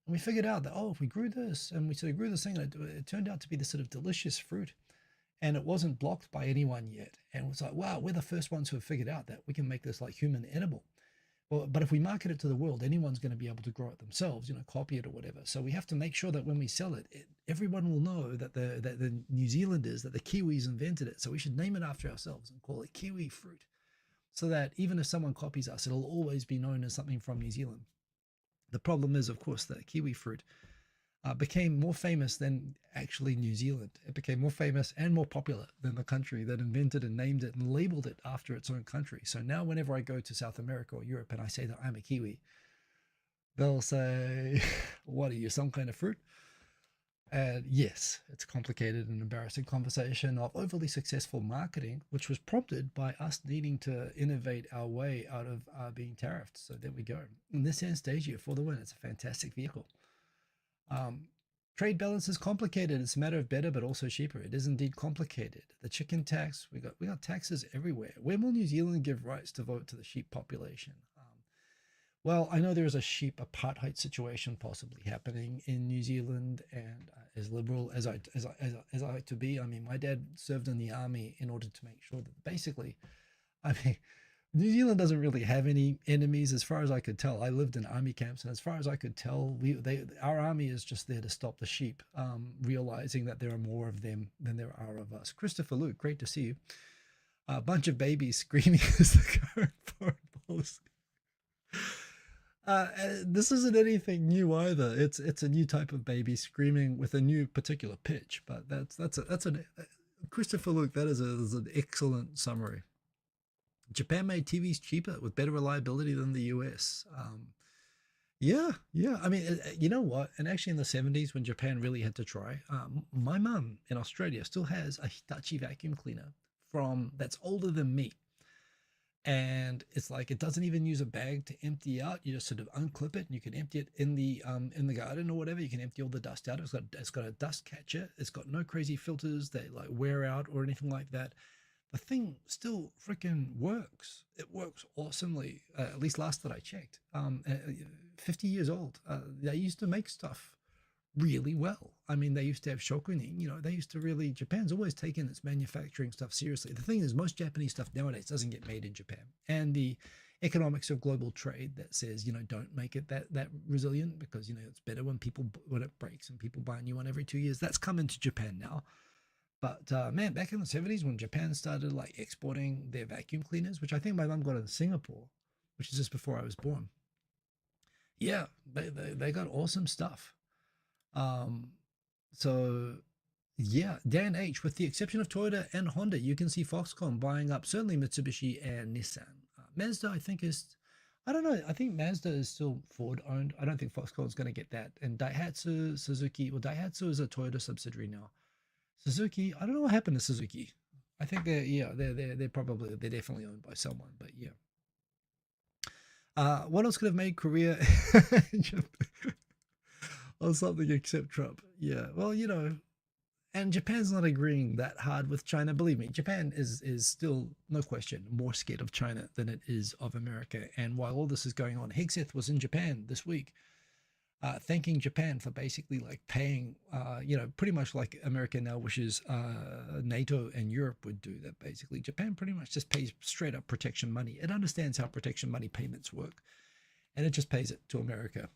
And we figured out that if we grew this and we sort of grew this thing, it turned out to be this sort of delicious fruit, and it wasn't blocked by anyone yet. And it was like, wow, we're the first ones who have figured out that we can make this like human edible. Well, but if we market it to the world, anyone's going to be able to grow it themselves, copy it or whatever. So we have to make sure that when we sell it, everyone will know that the New Zealanders, that the Kiwis invented it. So we should name it after ourselves and call it kiwi fruit, so that even if someone copies us, it'll always be known as something from New Zealand. The problem is, of course, that kiwi fruit became more famous than actually New Zealand. It became more famous and more popular than the country that invented and named it and labeled it after its own country. So now, whenever I go to South America or Europe and I say that I'm a Kiwi, they'll say, "What are you, some kind of fruit?" And yes, it's a complicated and embarrassing conversation of overly successful marketing, which was prompted by us needing to innovate our way out of being tariffed. So there we go. In this Anastasia for the win. It's a fantastic vehicle. Um, Trade balance is complicated. It's a matter of better, but also cheaper. It is indeed complicated. The chicken tax, we got taxes everywhere. Where will New Zealand give rights to vote to the sheep population? Well, I know there is a sheep apartheid situation possibly happening in New Zealand, and as liberal as I like to be, I mean, my dad served in the army in order to make sure that basically, I mean, New Zealand doesn't really have any enemies as far as I could tell. I lived in army camps, and as far as I could tell, our army is just there to stop the sheep, realizing that there are more of them than there are of us. Christopher Luke, great to see you. A bunch of babies screaming is the current foreign policy. This isn't anything new either. It's a new type of baby screaming with a new particular pitch. But that's an Christopher Luke. That is an excellent summary. Japan made TVs cheaper with better reliability than the US. Yeah, yeah. I mean, you know what? And actually, in the 70s, when Japan really had to try, my mum in Australia still has a Hitachi vacuum cleaner from that's older than me, and it's like it doesn't even use a bag to empty out. You just sort of unclip it and you can empty it in the garden or whatever. You can empty all the dust out. It's got a dust catcher. It's got no crazy filters that like wear out or anything like that. The thing still freaking works. It works awesomely. At least last that I checked. 50 years old. They used to make stuff really well. I mean, they used to have shokunin. They used to really. Japan's always taken its manufacturing stuff seriously. The thing is, most Japanese stuff nowadays doesn't get made in Japan, and the economics of global trade that says don't make it that resilient because it's better when it breaks and people buy a new one every 2 years. That's come into Japan now. But man, back in the 70s when Japan started like exporting their vacuum cleaners, which I think my mum got in Singapore, which is just before I was born. Yeah, they got awesome stuff. Um, so yeah, Dan H, with the exception of Toyota and Honda, you can see Foxconn buying up certainly Mitsubishi and Nissan. Mazda, I think is, I don't know. I think Mazda is still Ford owned. I don't think Foxconn's going to get that. And Daihatsu, Suzuki. Well, Daihatsu is a Toyota subsidiary now. Suzuki, I don't know what happened to Suzuki. I think they're definitely owned by someone. But yeah. What else could have made Korea or something except Trump? Yeah. Well, and Japan's not agreeing that hard with China. Believe me, Japan is still, no question, more scared of China than it is of America. And while all this is going on, Hegseth was in Japan this week, thanking Japan for basically like paying, pretty much like America now wishes NATO and Europe would do. That basically Japan pretty much just pays straight up protection money. It understands how protection money payments work, and it just pays it to America.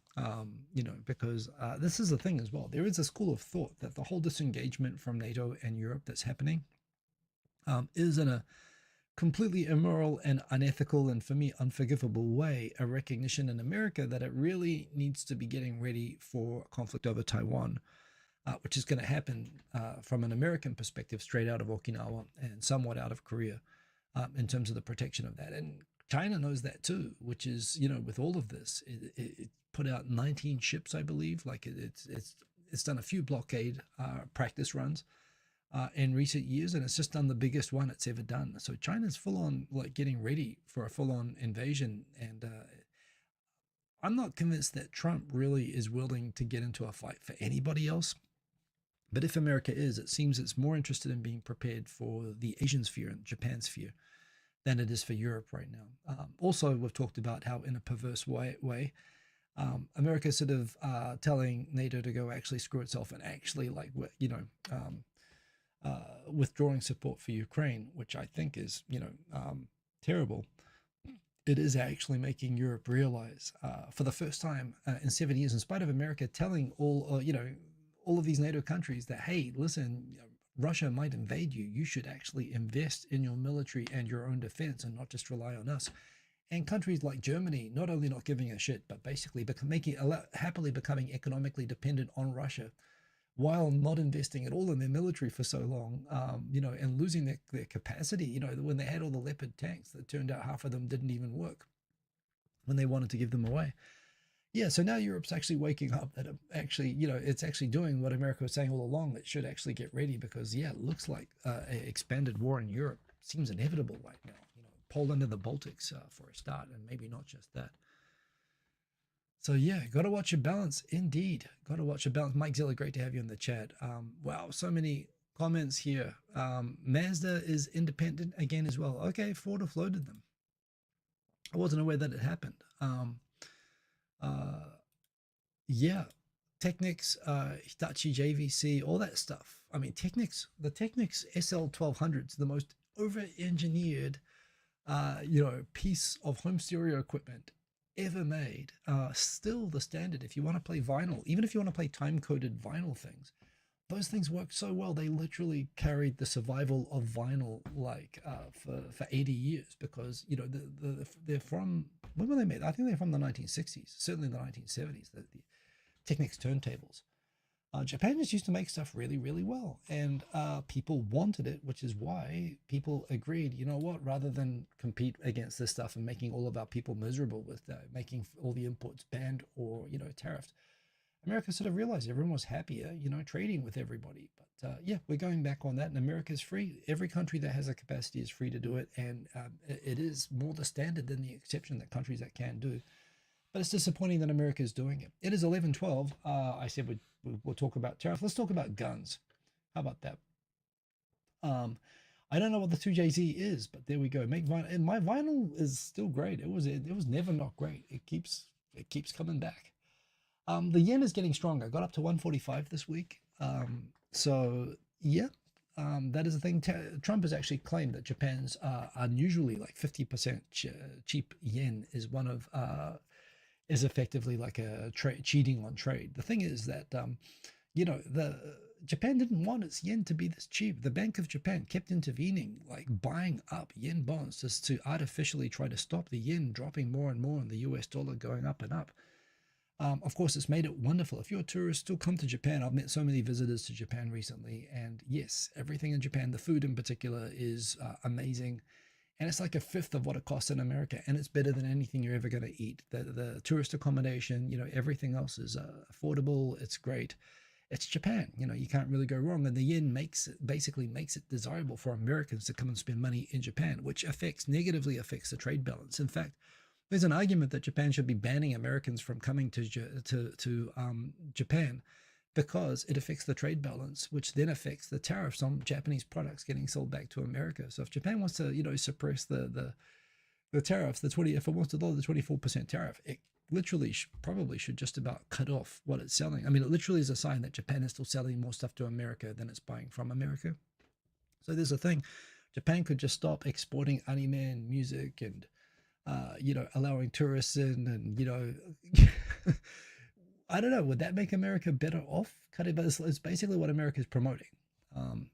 Because this is the thing as well. There is a school of thought that the whole disengagement from NATO and Europe that's happening is in a completely immoral and unethical and, for me, unforgivable way, a recognition in America that it really needs to be getting ready for conflict over Taiwan, which is going to happen from an American perspective straight out of Okinawa and somewhat out of Korea in terms of the protection of that. And China knows that too, which is, with all of this, it put out 19 ships, I believe. Like it's done a few blockade practice runs in recent years, and it's just done the biggest one it's ever done. So China's full on like getting ready for a full on invasion, and I'm not convinced that Trump really is willing to get into a fight for anybody else. But if America is, it seems it's more interested in being prepared for the Asian sphere and Japan sphere than it is for Europe right now. Also, we've talked about how in a perverse way America is sort of telling NATO to go actually screw itself and actually withdrawing support for Ukraine, which I think is, terrible. It is actually making Europe realize for the first time in 7 years, in spite of America telling all of these NATO countries that, hey, listen, Russia might invade you. You should actually invest in your military and your own defense and not just rely on us. And countries like Germany not only not giving a shit, but basically happily becoming economically dependent on Russia while not investing at all in their military for so long, and losing their capacity. When they had all the Leopard tanks, that turned out half of them didn't even work when they wanted to give them away. Yeah, so now Europe's actually waking up that actually, it's actually doing what America was saying all along. It should actually get ready because, yeah, it looks like an expanded war in Europe seems inevitable right now. Poland and the Baltics for a start, and maybe not just that. So yeah, got to watch your balance. Indeed, got to watch your balance. Mike Zilla, great to have you in the chat. Wow, so many comments here. Mazda is independent again as well. Okay, Ford offloaded them. I wasn't aware that it happened. Yeah, Technics, Hitachi JVC, all that stuff. I mean, the Technics SL1200s, the most over-engineered, piece of home stereo equipment ever made. Still the standard if you want to play vinyl, even if you want to play time-coded vinyl things. Those things work so well. They literally carried the survival of vinyl for 80 years because they're from, when were they made? I think they're from the 1960s, certainly the 1970s. The Technics turntables. Japan just used to make stuff really, really well, and people wanted it, which is why people agreed, you know what, rather than compete against this stuff and making all of our people miserable with making all the imports banned or, tariffed, America sort of realized everyone was happier, trading with everybody. But yeah, we're going back on that, and America's free. Every country that has a capacity is free to do it, and it is more the standard than the exception that countries that can do. But it's disappointing that America is doing it. It is 11:12. I said we'll talk about tariff. Let's talk about guns. How about that? I don't know what the 2JZ is, but there we go. Make vinyl, and my vinyl is still great. It was never not great. It keeps coming back. The yen is getting stronger. Got up to 145 this week. So yeah, that is the thing. Trump has actually claimed that Japan's unusually like 50% cheap yen is one of is effectively like a cheating on trade. The thing is that Japan didn't want its yen to be this cheap. The Bank of Japan kept intervening, like buying up yen bonds just to artificially try to stop the yen dropping more and more and the US dollar going up and up. Of course, it's made it wonderful. If you're a tourist, still come to Japan. I've met so many visitors to Japan recently, and yes, everything in Japan, the food in particular, is amazing. And it's like a fifth of what it costs in America, and it's better than anything you're ever going to eat. The tourist accommodation, everything else is affordable. It's great. It's Japan. You can't really go wrong. And the yen basically makes it desirable for Americans to come and spend money in Japan, which negatively affects the trade balance. In fact, there's an argument that Japan should be banning Americans from coming to Japan because it affects the trade balance, which then affects the tariffs on Japanese products getting sold back to America. So if Japan wants to, suppress the tariffs, if it wants to lower the 24% tariff, it literally probably should just about cut off what it's selling. I mean, it literally is a sign that Japan is still selling more stuff to America than it's buying from America. So there's a thing. Japan could just stop exporting anime and music and allowing tourists in, and I don't know, would that make America better off? But it's basically what America is promoting.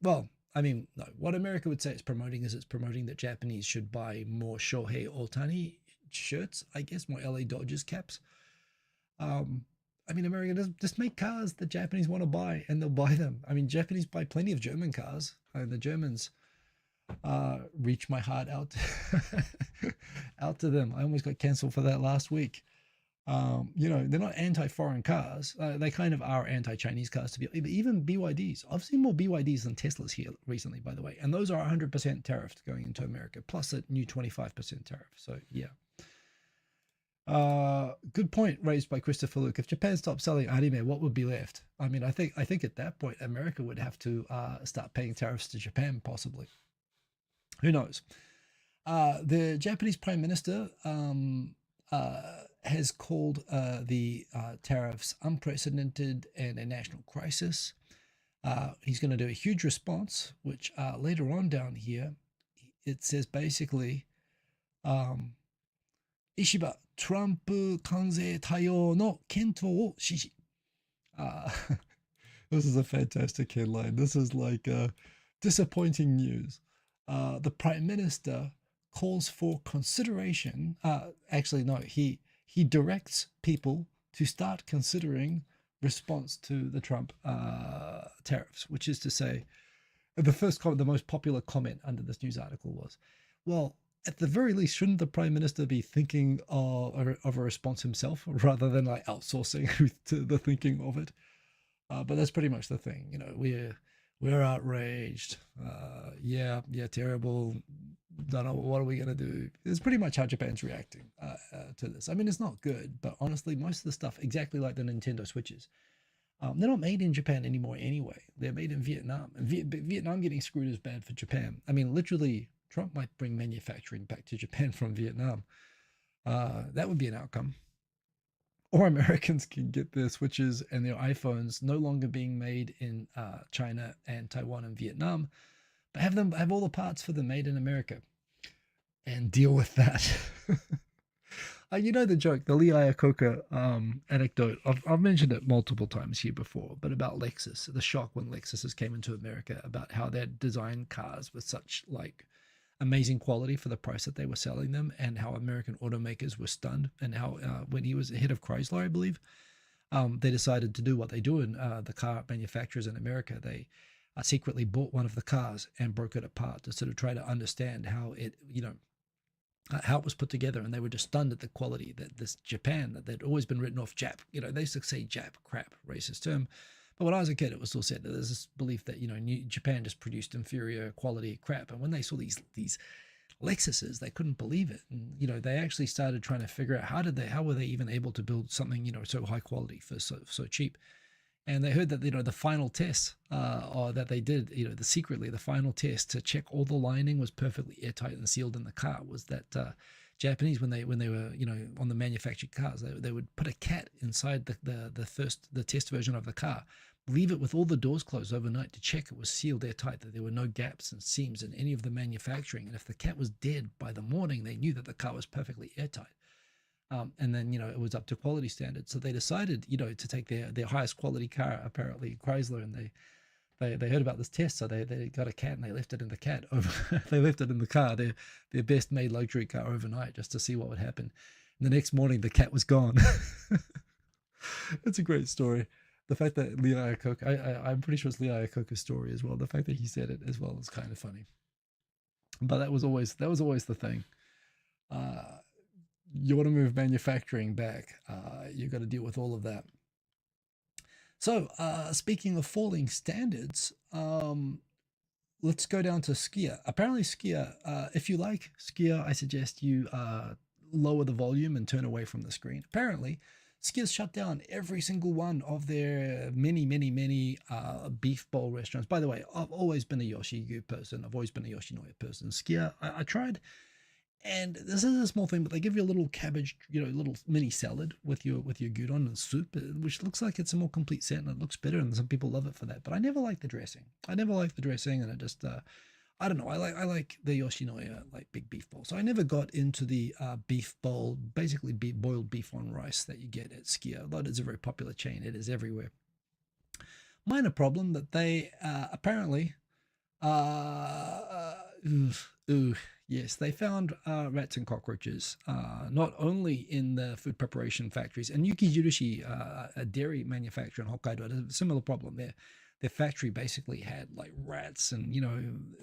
Well, I mean, no, what America would say it's promoting that Japanese should buy more Shohei Ohtani shirts, I guess, more LA Dodgers caps. I mean, America does just make cars that Japanese want to buy, and they'll buy them. I mean, Japanese buy plenty of German cars, and the Germans reach my heart out out to them. I almost got cancelled for that last week. They're not anti-foreign cars. They kind of are anti-Chinese cars, to be even BYDs. I've seen more BYDs than Teslas here recently, by the way, and those are 100% tariffed going into America, plus a new 25% tariff. So yeah. Good point raised by Christopher Luke. If Japan stopped selling anime, what would be left? I mean, I think at that point America would have to start paying tariffs to Japan, possibly. Who knows? The Japanese Prime Minister has called the tariffs unprecedented and a national crisis. He's going to do a huge response, which later on down here, it says basically, Ishiba, Trump kanze tayo no kento o shishi. This is a fantastic headline. This is like disappointing news. The Prime Minister calls for consideration. Actually, no, he directs people to start considering response to the Trump tariffs, which is to say, the most popular comment under this news article was, well, at the very least, shouldn't the prime minister be thinking of a response himself rather than like outsourcing to the thinking of it? But that's pretty much the thing. You know, we're outraged. Yeah, terrible. Don't know, what are we gonna do? It's pretty much how Japan's reacting to this. I mean, it's not good, but honestly, most of the stuff, exactly like the Nintendo Switches, they're not made in Japan anymore anyway. They're made in Vietnam. And Vietnam getting screwed is bad for Japan. I mean, literally, Trump might bring manufacturing back to Japan from Vietnam. That would be an outcome. Or Americans can get their Switches and their iPhones no longer being made in China and Taiwan and Vietnam, but have all the parts for them made in America, and deal with that. You know the joke, the Lee Iacocca anecdote. I've mentioned it multiple times here before, but about Lexus, the shock when Lexuses came into America, about how they'd designed cars with such like amazing quality for the price that they were selling them, and how American automakers were stunned, and how when he was head of Chrysler, I believe, they decided to do what they do in the car manufacturers in America. They secretly bought one of the cars and broke it apart to sort of try to understand how it, how it was put together, and they were just stunned at the quality that this Japan, that they'd always been written off Jap. They used to say Jap crap, racist term. But when I was a kid, it was still said that there's this belief that Japan just produced inferior quality crap, and when they saw these Lexuses, they couldn't believe it, and they actually started trying to figure out how were they even able to build something so high quality for so cheap. And they heard that the final test or that they did, the final test to check all the lining was perfectly airtight and sealed in the car was that Japanese, when they were on the manufactured cars, they would put a cat inside the test version of the car, leave it with all the doors closed overnight to check it was sealed airtight, that there were no gaps and seams in any of the manufacturing, and if the cat was dead by the morning, they knew that the car was perfectly airtight. And then, it was up to quality standards. So they decided, to take their highest quality car, apparently Chrysler, and they heard about this test. So they got a cat and they left it in they left it in the car, their best made luxury car, overnight, just to see what would happen. And the next morning, the cat was gone. It's a great story. The fact that Lee Iacocca, I'm pretty sure it's Lee Iacocca's story as well. The fact that he said it as well is kind of funny. But that was always the thing. You want to move manufacturing back, you got to deal with all of that. So speaking of falling standards, let's go down to Skia. Apparently Skia, if you like Skia, I suggest you lower the volume and turn away from the screen. Apparently Skia's shut down every single one of their many beef bowl restaurants. By the way, I've always been a Yoshi-Gu person. I've always been a Yoshinoya person. Skia, I tried. And this is a small thing, but they give you a little cabbage, little mini salad with your gyudon and soup, which looks like it's a more complete set, and it looks better, and some people love it for that. But I never liked the dressing. And it just, I don't know. I like the Yoshinoya like big beef bowl. So I never got into the beef bowl, basically boiled beef on rice that you get at Skia. That is a very popular chain. It is everywhere. Minor problem that they apparently, yes, they found rats and cockroaches, not only in the food preparation factories. And Yuki Jurushi, a dairy manufacturer in Hokkaido, had a similar problem there. Their factory basically had like rats and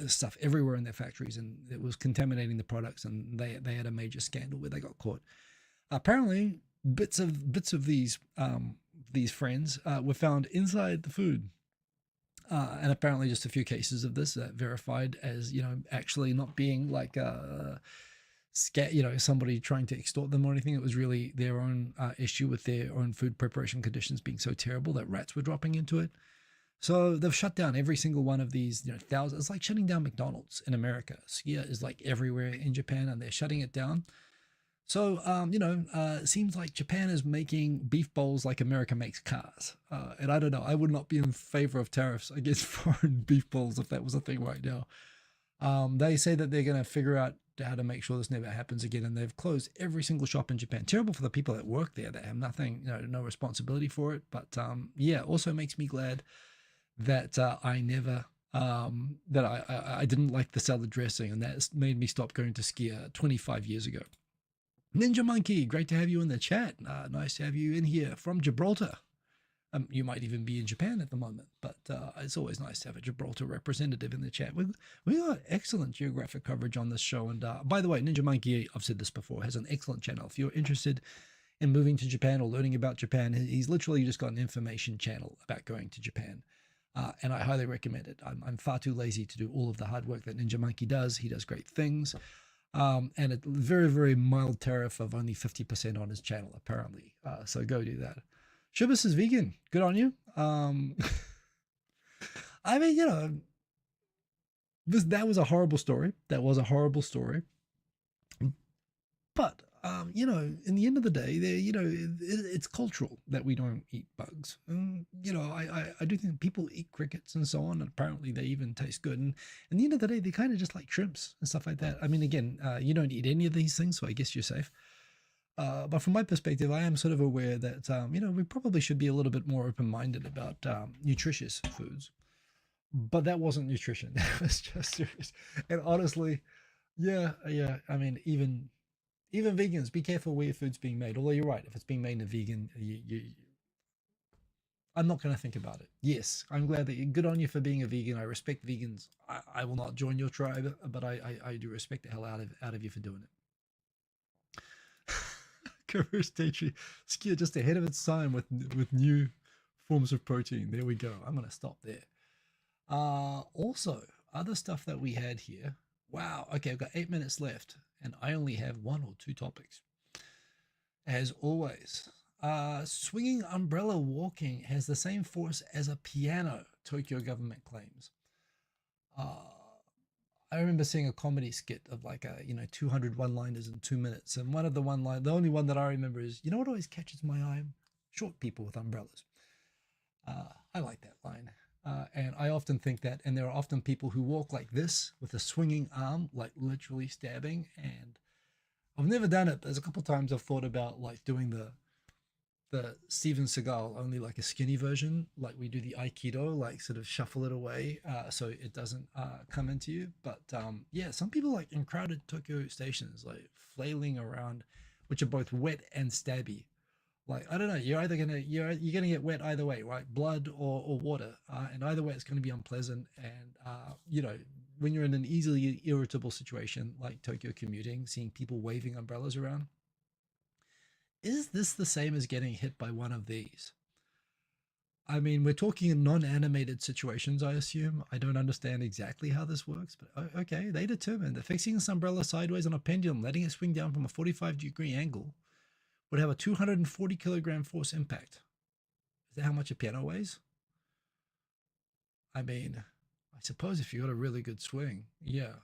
stuff everywhere in their factories, and it was contaminating the products. And they had a major scandal where they got caught. Apparently, bits of these friends were found inside the food. And apparently just a few cases of this verified as, actually not being like somebody trying to extort them or anything. It was really their own issue with their own food preparation conditions being so terrible that rats were dropping into it. So they've shut down every single one of these, thousands. It's like shutting down McDonald's in America. Skia is like everywhere in Japan, and they're shutting it down. So, it seems like Japan is making beef bowls like America makes cars. And I don't know, I would not be in favor of tariffs against foreign beef bowls if that was a thing right now. They say that they're going to figure out how to make sure this never happens again. And they've closed every single shop in Japan. Terrible for the people that work there. They have nothing, no responsibility for it. But also makes me glad that I never that I didn't like the salad dressing, and that made me stop going to skier 25 years ago. Ninja Monkey, great to have you in the chat. Nice to have you in here from Gibraltar. You might even be in Japan at the moment, but it's always nice to have a Gibraltar representative in the chat. We got excellent geographic coverage on this show. And by the way, Ninja Monkey, I've said this before, has an excellent channel. If you're interested in moving to Japan or learning about Japan, he's literally just got an information channel about going to Japan. And I highly recommend it. I'm far too lazy to do all of the hard work that Ninja Monkey does. He does great things. And a very, very mild tariff of only 50% on his channel, apparently. So go do that. Shubis is vegan. Good on you. I mean, that was a horrible story. That was a horrible story. But in the end of the day, it's cultural that we don't eat bugs. I do think people eat crickets and so on, and apparently they even taste good. And at the end of the day, they kind of just like shrimps and stuff like that. I mean, again, you don't eat any of these things, so I guess you're safe. But from my perspective, I am sort of aware that, we probably should be a little bit more open-minded about nutritious foods. But that wasn't nutrition. That was just serious. And honestly, yeah. I mean, even vegans, be careful where your food's being made. Although you're right, if it's being made in a vegan, I'm not going to think about it. Yes, I'm glad that good on you for being a vegan. I respect vegans. I will not join your tribe, but I do respect the hell out of you for doing it. Career stage skier just ahead of its time with new forms of protein. There we go. I'm going to stop there. Also, other stuff that we had here. Wow. Okay, I've got 8 minutes left, and I only have 1 or 2 topics. As always, swinging umbrella walking has the same force as a piano, Tokyo government claims. I remember seeing a comedy skit of like 200 one-liners in 2 minutes, and the only one that I remember is, you know what always catches my eye? Short people with umbrellas. I like that line. And I often think that, and there are often people who walk like this with a swinging arm, like literally stabbing. And I've never done it. There's a couple times I've thought about like doing the Steven Seagal, only like a skinny version, like we do the Aikido, like sort of shuffle it away so it doesn't come into you. But yeah, some people like in crowded Tokyo stations, like flailing around, which are both wet and stabby. Like, I don't know, you're gonna get wet either way, right? Blood or water, and either way it's going to be unpleasant. And when you're in an easily irritable situation like Tokyo commuting, seeing people waving umbrellas around, is this the same as getting hit by one of these? I mean, we're talking in non-animated situations, I assume. I don't understand exactly how this works, but okay, they determined that fixing this umbrella sideways on a pendulum, letting it swing down from a 45-degree angle, would have a 240 kilogram force impact. Is that how much a piano weighs? I mean, I suppose if you got a really good swing, yeah.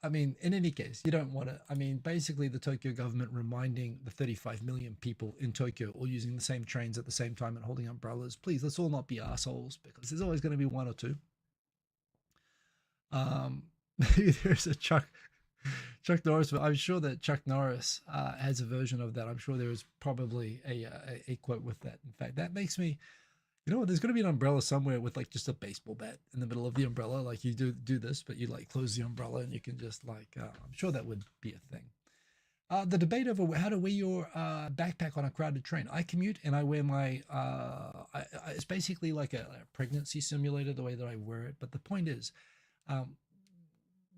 I mean, in any case, you don't want to. I mean, basically, the Tokyo government reminding the 35 million people in Tokyo all using the same trains at the same time and holding umbrellas. Please, let's all not be assholes, because there's always going to be one or two. Maybe there's a Chuck Norris. I'm sure that Chuck Norris has a version of that. I'm sure there is probably a quote with that. In fact, that makes me. You know what? There's going to be an umbrella somewhere with like just a baseball bat in the middle of the umbrella. Like you do this, but you like close the umbrella and you can just like, I'm sure that would be a thing. The debate over how to wear your backpack on a crowded train. I commute and I wear my, it's basically like a pregnancy simulator, the way that I wear it. But the point is,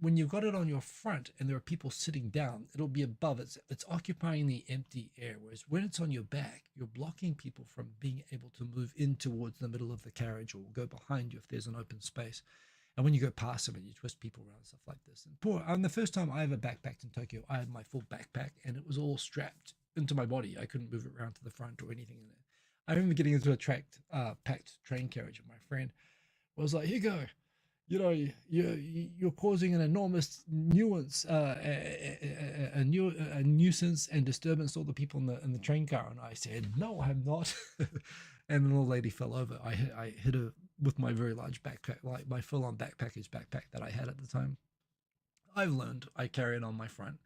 when you've got it on your front and there are people sitting down, it'll be above. It's occupying the empty air. Whereas when it's on your back, you're blocking people from being able to move in towards the middle of the carriage or go behind you if there's an open space. And when you go past them and you twist people around, stuff like this. And the first time I ever backpacked in Tokyo, I had my full backpack and it was all strapped into my body. I couldn't move it around to the front or anything in there. I remember getting into a packed train carriage and my friend was like, here you go. You're causing an enormous nuisance and disturbance to all the people in the train car. And I said, no, I'm not. And an old lady fell over. I hit her with my very large backpack, like my full-on backpackage backpack that I had at the time. I've learned I carry it on my front,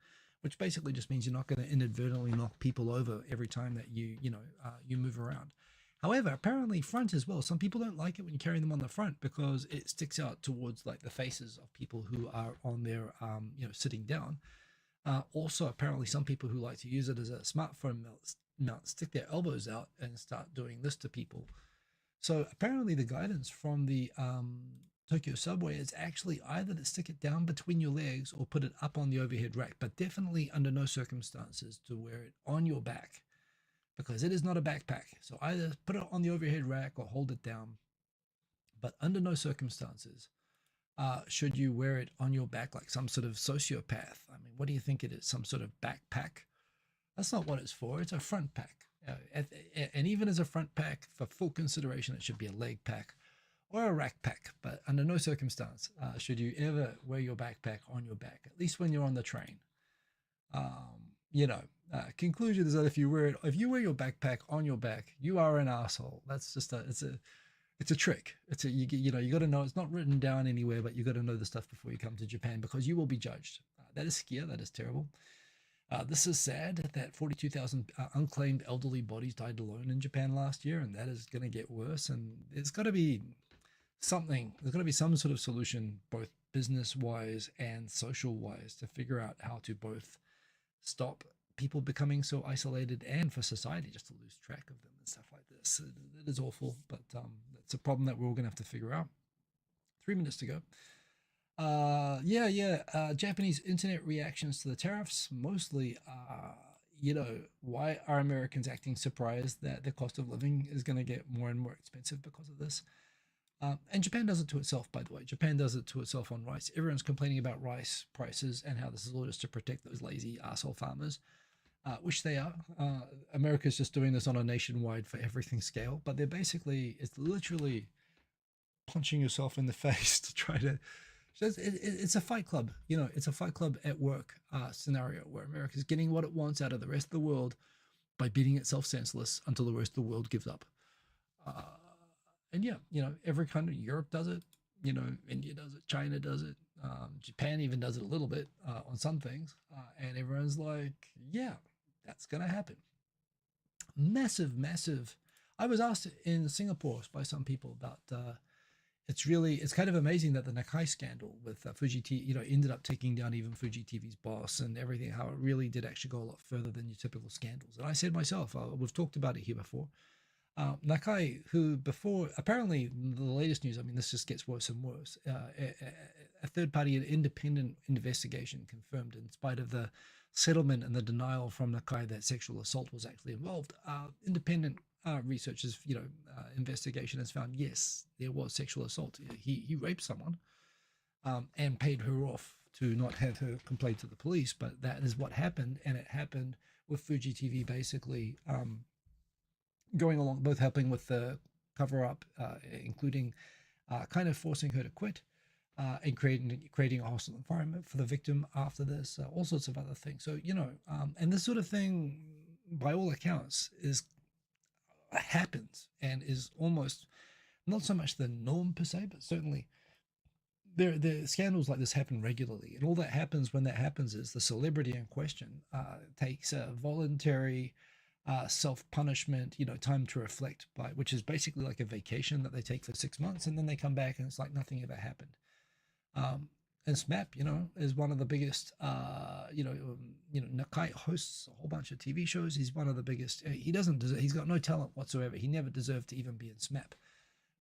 which basically just means you're not going to inadvertently knock people over every time that you move around. However, apparently front as well. Some people don't like it when you carry them on the front because it sticks out towards like the faces of people who are on their, sitting down. Also, apparently, some people who like to use it as a smartphone mount stick their elbows out and start doing this to people. So apparently, the guidance from the Tokyo subway is actually either to stick it down between your legs or put it up on the overhead rack, but definitely under no circumstances to wear it on your back because it is not a backpack. So either put it on the overhead rack or hold it down, but under no circumstances should you wear it on your back like some sort of sociopath. I mean, what do you think it is? Some sort of backpack? That's not what it's for. It's a front pack. And even as a front pack, for full consideration, it should be a leg pack or a rack pack. But under no circumstance should you ever wear your backpack on your back, at least when you're on the train. Conclusion is that if you wear your backpack on your back, you are an asshole. That's just it's a trick. You got to know it's not written down anywhere, but you got to know the stuff before you come to Japan because you will be judged. That is scary. That is terrible. This is sad that 42,000 unclaimed elderly bodies died alone in Japan last year, and that is going to get worse. And there's got to be something. There's got to be some sort of solution, both business-wise and social-wise, to figure out how to both stop people becoming so isolated and for society just to lose track of them and stuff like this. It is awful, but it's a problem that we're all going to have to figure out. 3 minutes to go. Japanese internet reactions to the tariffs, mostly, why are Americans acting surprised that the cost of living is going to get more and more expensive because of this? And Japan does it to itself, by the way. Japan does it to itself on rice. Everyone's complaining about rice prices and how this is all just to protect those lazy asshole farmers, which they are. America's just doing this on a nationwide for everything scale, but it's literally punching yourself in the face to try to. It's a fight club, it's a fight club at work scenario where America's getting what it wants out of the rest of the world by beating itself senseless until the rest of the world gives up. Every country, Europe does it, India does it, China does it, Japan even does it a little bit on some things, and everyone's like, yeah, that's going to happen. Massive. I was asked in Singapore by some people about it's kind of amazing that the Nakai scandal with Fuji TV, ended up taking down even Fuji TV's boss and everything, how it really did actually go a lot further than your typical scandals. And I said myself, we've talked about it here before, Nakai, who before, apparently the latest news, I mean, this just gets worse and worse. A third party, an independent investigation confirmed, in spite of the settlement and the denial from Nakai that sexual assault was actually involved, independent researchers, investigation has found, yes, there was sexual assault. He raped someone and paid her off to not have her complain to the police, but that is what happened, and it happened with Fuji TV basically going along, both helping with the cover-up, including kind of forcing her to quit and creating a hostile environment for the victim after this, all sorts of other things. So, and this sort of thing, by all accounts, happens and is almost not so much the norm per se, but certainly there scandals like this happen regularly. And all that happens when that happens is the celebrity in question takes a voluntary self-punishment, time to reflect, which is basically like a vacation that they take for 6 months, and then they come back and it's like nothing ever happened. And SMAP, is one of the biggest, Nakai hosts a whole bunch of TV shows. He's one of the biggest. He's got no talent whatsoever. He never deserved to even be in SMAP.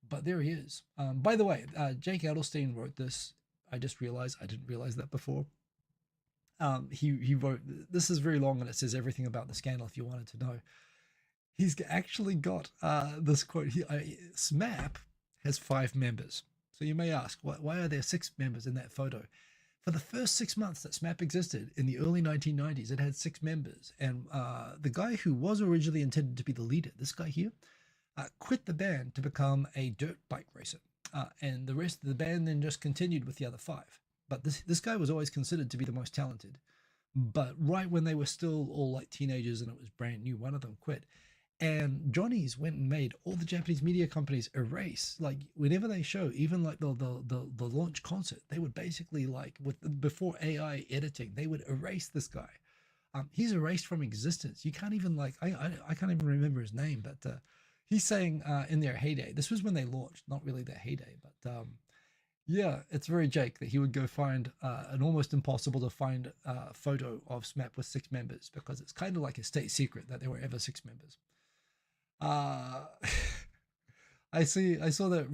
But there he is. By the way, Jake Edelstein wrote this. I just realized, I didn't realize that before. He wrote, this is very long and it says everything about the scandal if you wanted to know. He's actually got this quote. SMAP has 5 members. So you may ask, why are there 6 members in that photo? For the first 6 months that SMAP existed in the early 1990s, it had 6 members. And the guy who was originally intended to be the leader, this guy here, quit the band to become a dirt bike racer. And the rest of the band then just continued with the other 5. But this guy was always considered to be the most talented. But right when they were still all like teenagers and it was brand new, one of them quit. And Johnny's went and made all the Japanese media companies erase, like whenever they show, even like the launch concert, they would basically before AI editing, they would erase this guy. He's erased from existence. You can't even I can't even remember his name, but he's saying in their heyday, this was when they launched, not really their heyday, but yeah, it's very Jake that he would go find an almost impossible to find photo of SMAP with 6 members, because it's kind of like a state secret that there were ever 6 members. Uh, I saw that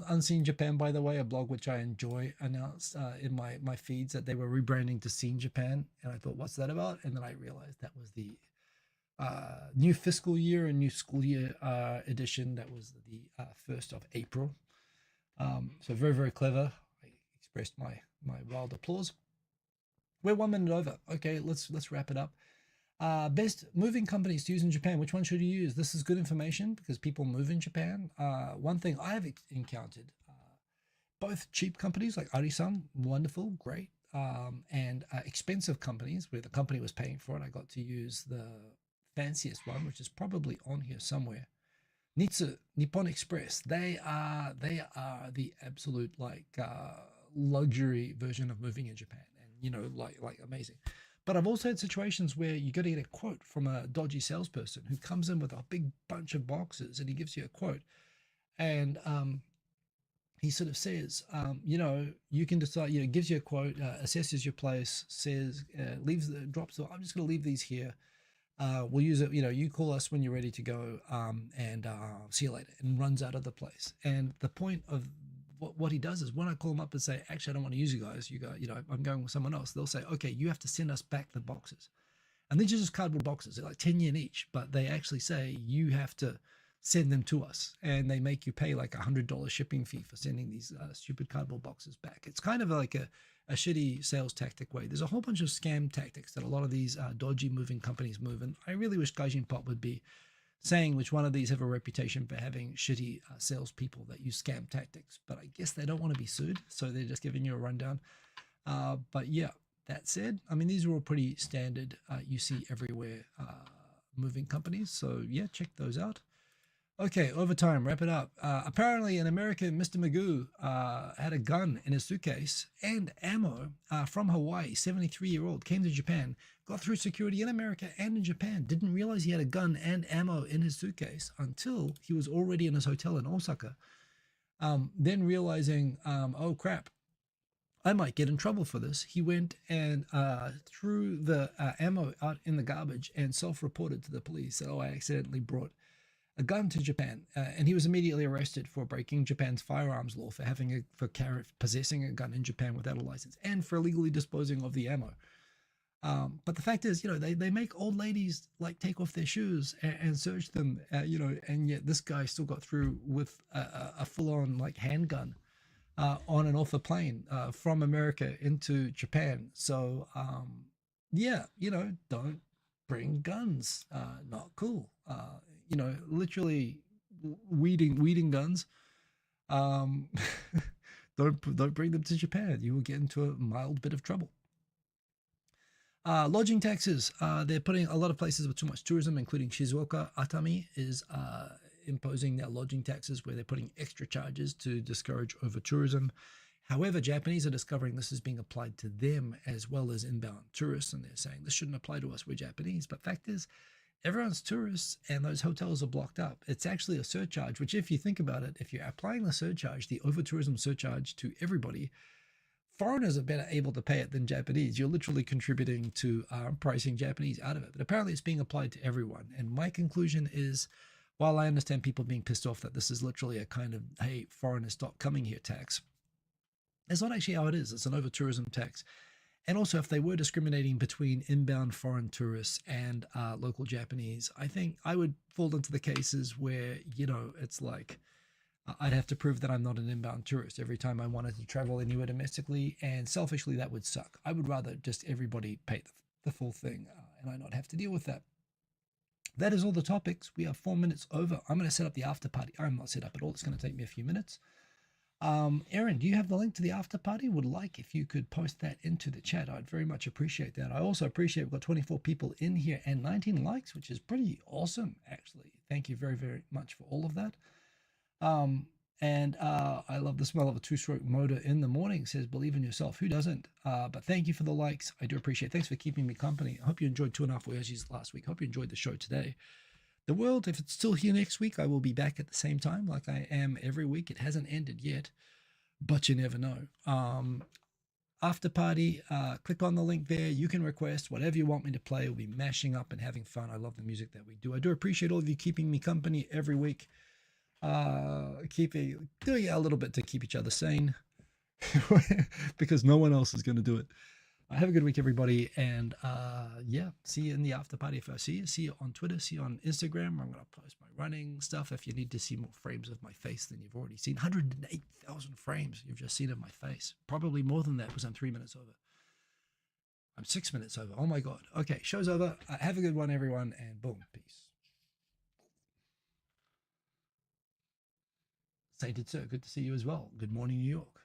Unseen Japan, by the way, a blog which I enjoy, announced in my feeds that they were rebranding to Seen Japan, and I thought, what's that about? And then I realized that was the new fiscal year and new school year edition. That was the 1st of April. So very, very clever. I expressed my wild applause. We're 1 minute over. Okay, let's wrap it up. Best moving companies to use in Japan. Which one should you use? This is good information because people move in Japan. One thing I've encountered, both cheap companies like Arisan, wonderful, great, and expensive companies where the company was paying for it. I got to use the fanciest one, which is probably on here somewhere. Nitsu, Nippon Express. They are the absolute luxury version of moving in Japan, and like amazing. But I've also had situations where you got to get a quote from a dodgy salesperson who comes in with a big bunch of boxes and he gives you a quote. And he sort of says, you can decide, gives you a quote, assesses your place, says, drops, I'm just going to leave these here. We'll use it, you call us when you're ready to go, and see you later, and runs out of the place. And the point of what he does is when I call him up and say, actually, I don't want to use you guys, I'm going with someone else, they'll say, okay, you have to send us back the boxes. And these are just cardboard boxes. They're like 10 yen each, but they actually say you have to send them to us. And they make you pay like $100 shipping fee for sending these stupid cardboard boxes back. It's kind of like a shitty sales tactic way. There's a whole bunch of scam tactics that a lot of these dodgy moving companies move. And I really wish Gaijin Pop would be saying which one of these have a reputation for having shitty salespeople that use scam tactics. But I guess they don't want to be sued, so they're just giving you a rundown. But yeah, that said, I mean, these are all pretty standard, you see everywhere moving companies. So yeah, check those out. Okay, overtime, wrap it up. Apparently in America, Mr. Magoo had a gun in his suitcase and ammo from Hawaii. 73-year-old came to Japan, got through security in America and in Japan, didn't realize he had a gun and ammo in his suitcase until he was already in his hotel in Osaka. Then realizing, oh crap, I might get in trouble for this. He went and threw the ammo out in the garbage and self-reported to the police. Said, oh, I accidentally brought a gun to Japan, and he was immediately arrested for breaking Japan's firearms law for possessing a gun in Japan without a license, and for illegally disposing of the ammo. But the fact is, they make old ladies like take off their shoes and search them, and yet this guy still got through with a full-on like handgun on and off a plane from America into Japan. So yeah, don't bring guns. Not cool. Literally weeding guns. Don't bring them to Japan. You will get into a mild bit of trouble. Lodging taxes. They're putting a lot of places with too much tourism, including Shizuoka. Atami is imposing their lodging taxes where they're putting extra charges to discourage over tourism. However, Japanese are discovering this is being applied to them as well as inbound tourists, and they're saying this shouldn't apply to us, we're Japanese. But fact is, everyone's tourists and those hotels are blocked up. It's actually a surcharge, which if you think about it, if you're applying the surcharge, the over-tourism surcharge to everybody, foreigners are better able to pay it than Japanese. You're literally contributing to pricing Japanese out of it. But apparently it's being applied to everyone. And my conclusion is, while I understand people being pissed off that this is literally a kind of, hey, foreigners stop coming here tax, it's not actually how it is. It's an over-tourism tax. And also, if they were discriminating between inbound foreign tourists and local Japanese, I think I would fall into the cases where, it's like I'd have to prove that I'm not an inbound tourist every time I wanted to travel anywhere domestically. And selfishly, that would suck. I would rather just everybody pay the full thing and I not have to deal with that. That is all the topics. We are 4 minutes over. I'm going to set up the after party. I'm not set up at all. It's going to take me a few minutes. Aaron, do you have the link to the after party? Would like if you could post that into the chat. I'd very much appreciate that. I also appreciate we've got 24 people in here and 19 likes, which is pretty awesome, actually. Thank you very, very much for all of that. I love the smell of a two-stroke motor in the morning, says believe in yourself. Who doesn't? But thank you for the likes. I do appreciate it. Thanks for keeping me company. I hope you enjoyed 2.5 Voyages last week. I hope you enjoyed the show today. the world, if it's still here next week, I will be back at the same time like I am every week. It hasn't ended yet, but you never know. After party, click on the link there. You can request whatever you want me to play. We'll be mashing up and having fun. I love the music that we do. I do appreciate all of you keeping me company every week. Doing a little bit to keep each other sane because no one else is going to do it. Have a good week, everybody, and yeah, see you in the after party. If I see you on Twitter, see you on Instagram. I'm going to post my running stuff. If you need to see more frames of my face than you've already seen, 108,000 frames you've just seen of my face. Probably more than that because I'm 3 minutes over. I'm 6 minutes over. Oh my god. Okay, show's over. Have a good one, everyone, and boom, peace. Sainted Sir, good to see you as well. Good morning, New York.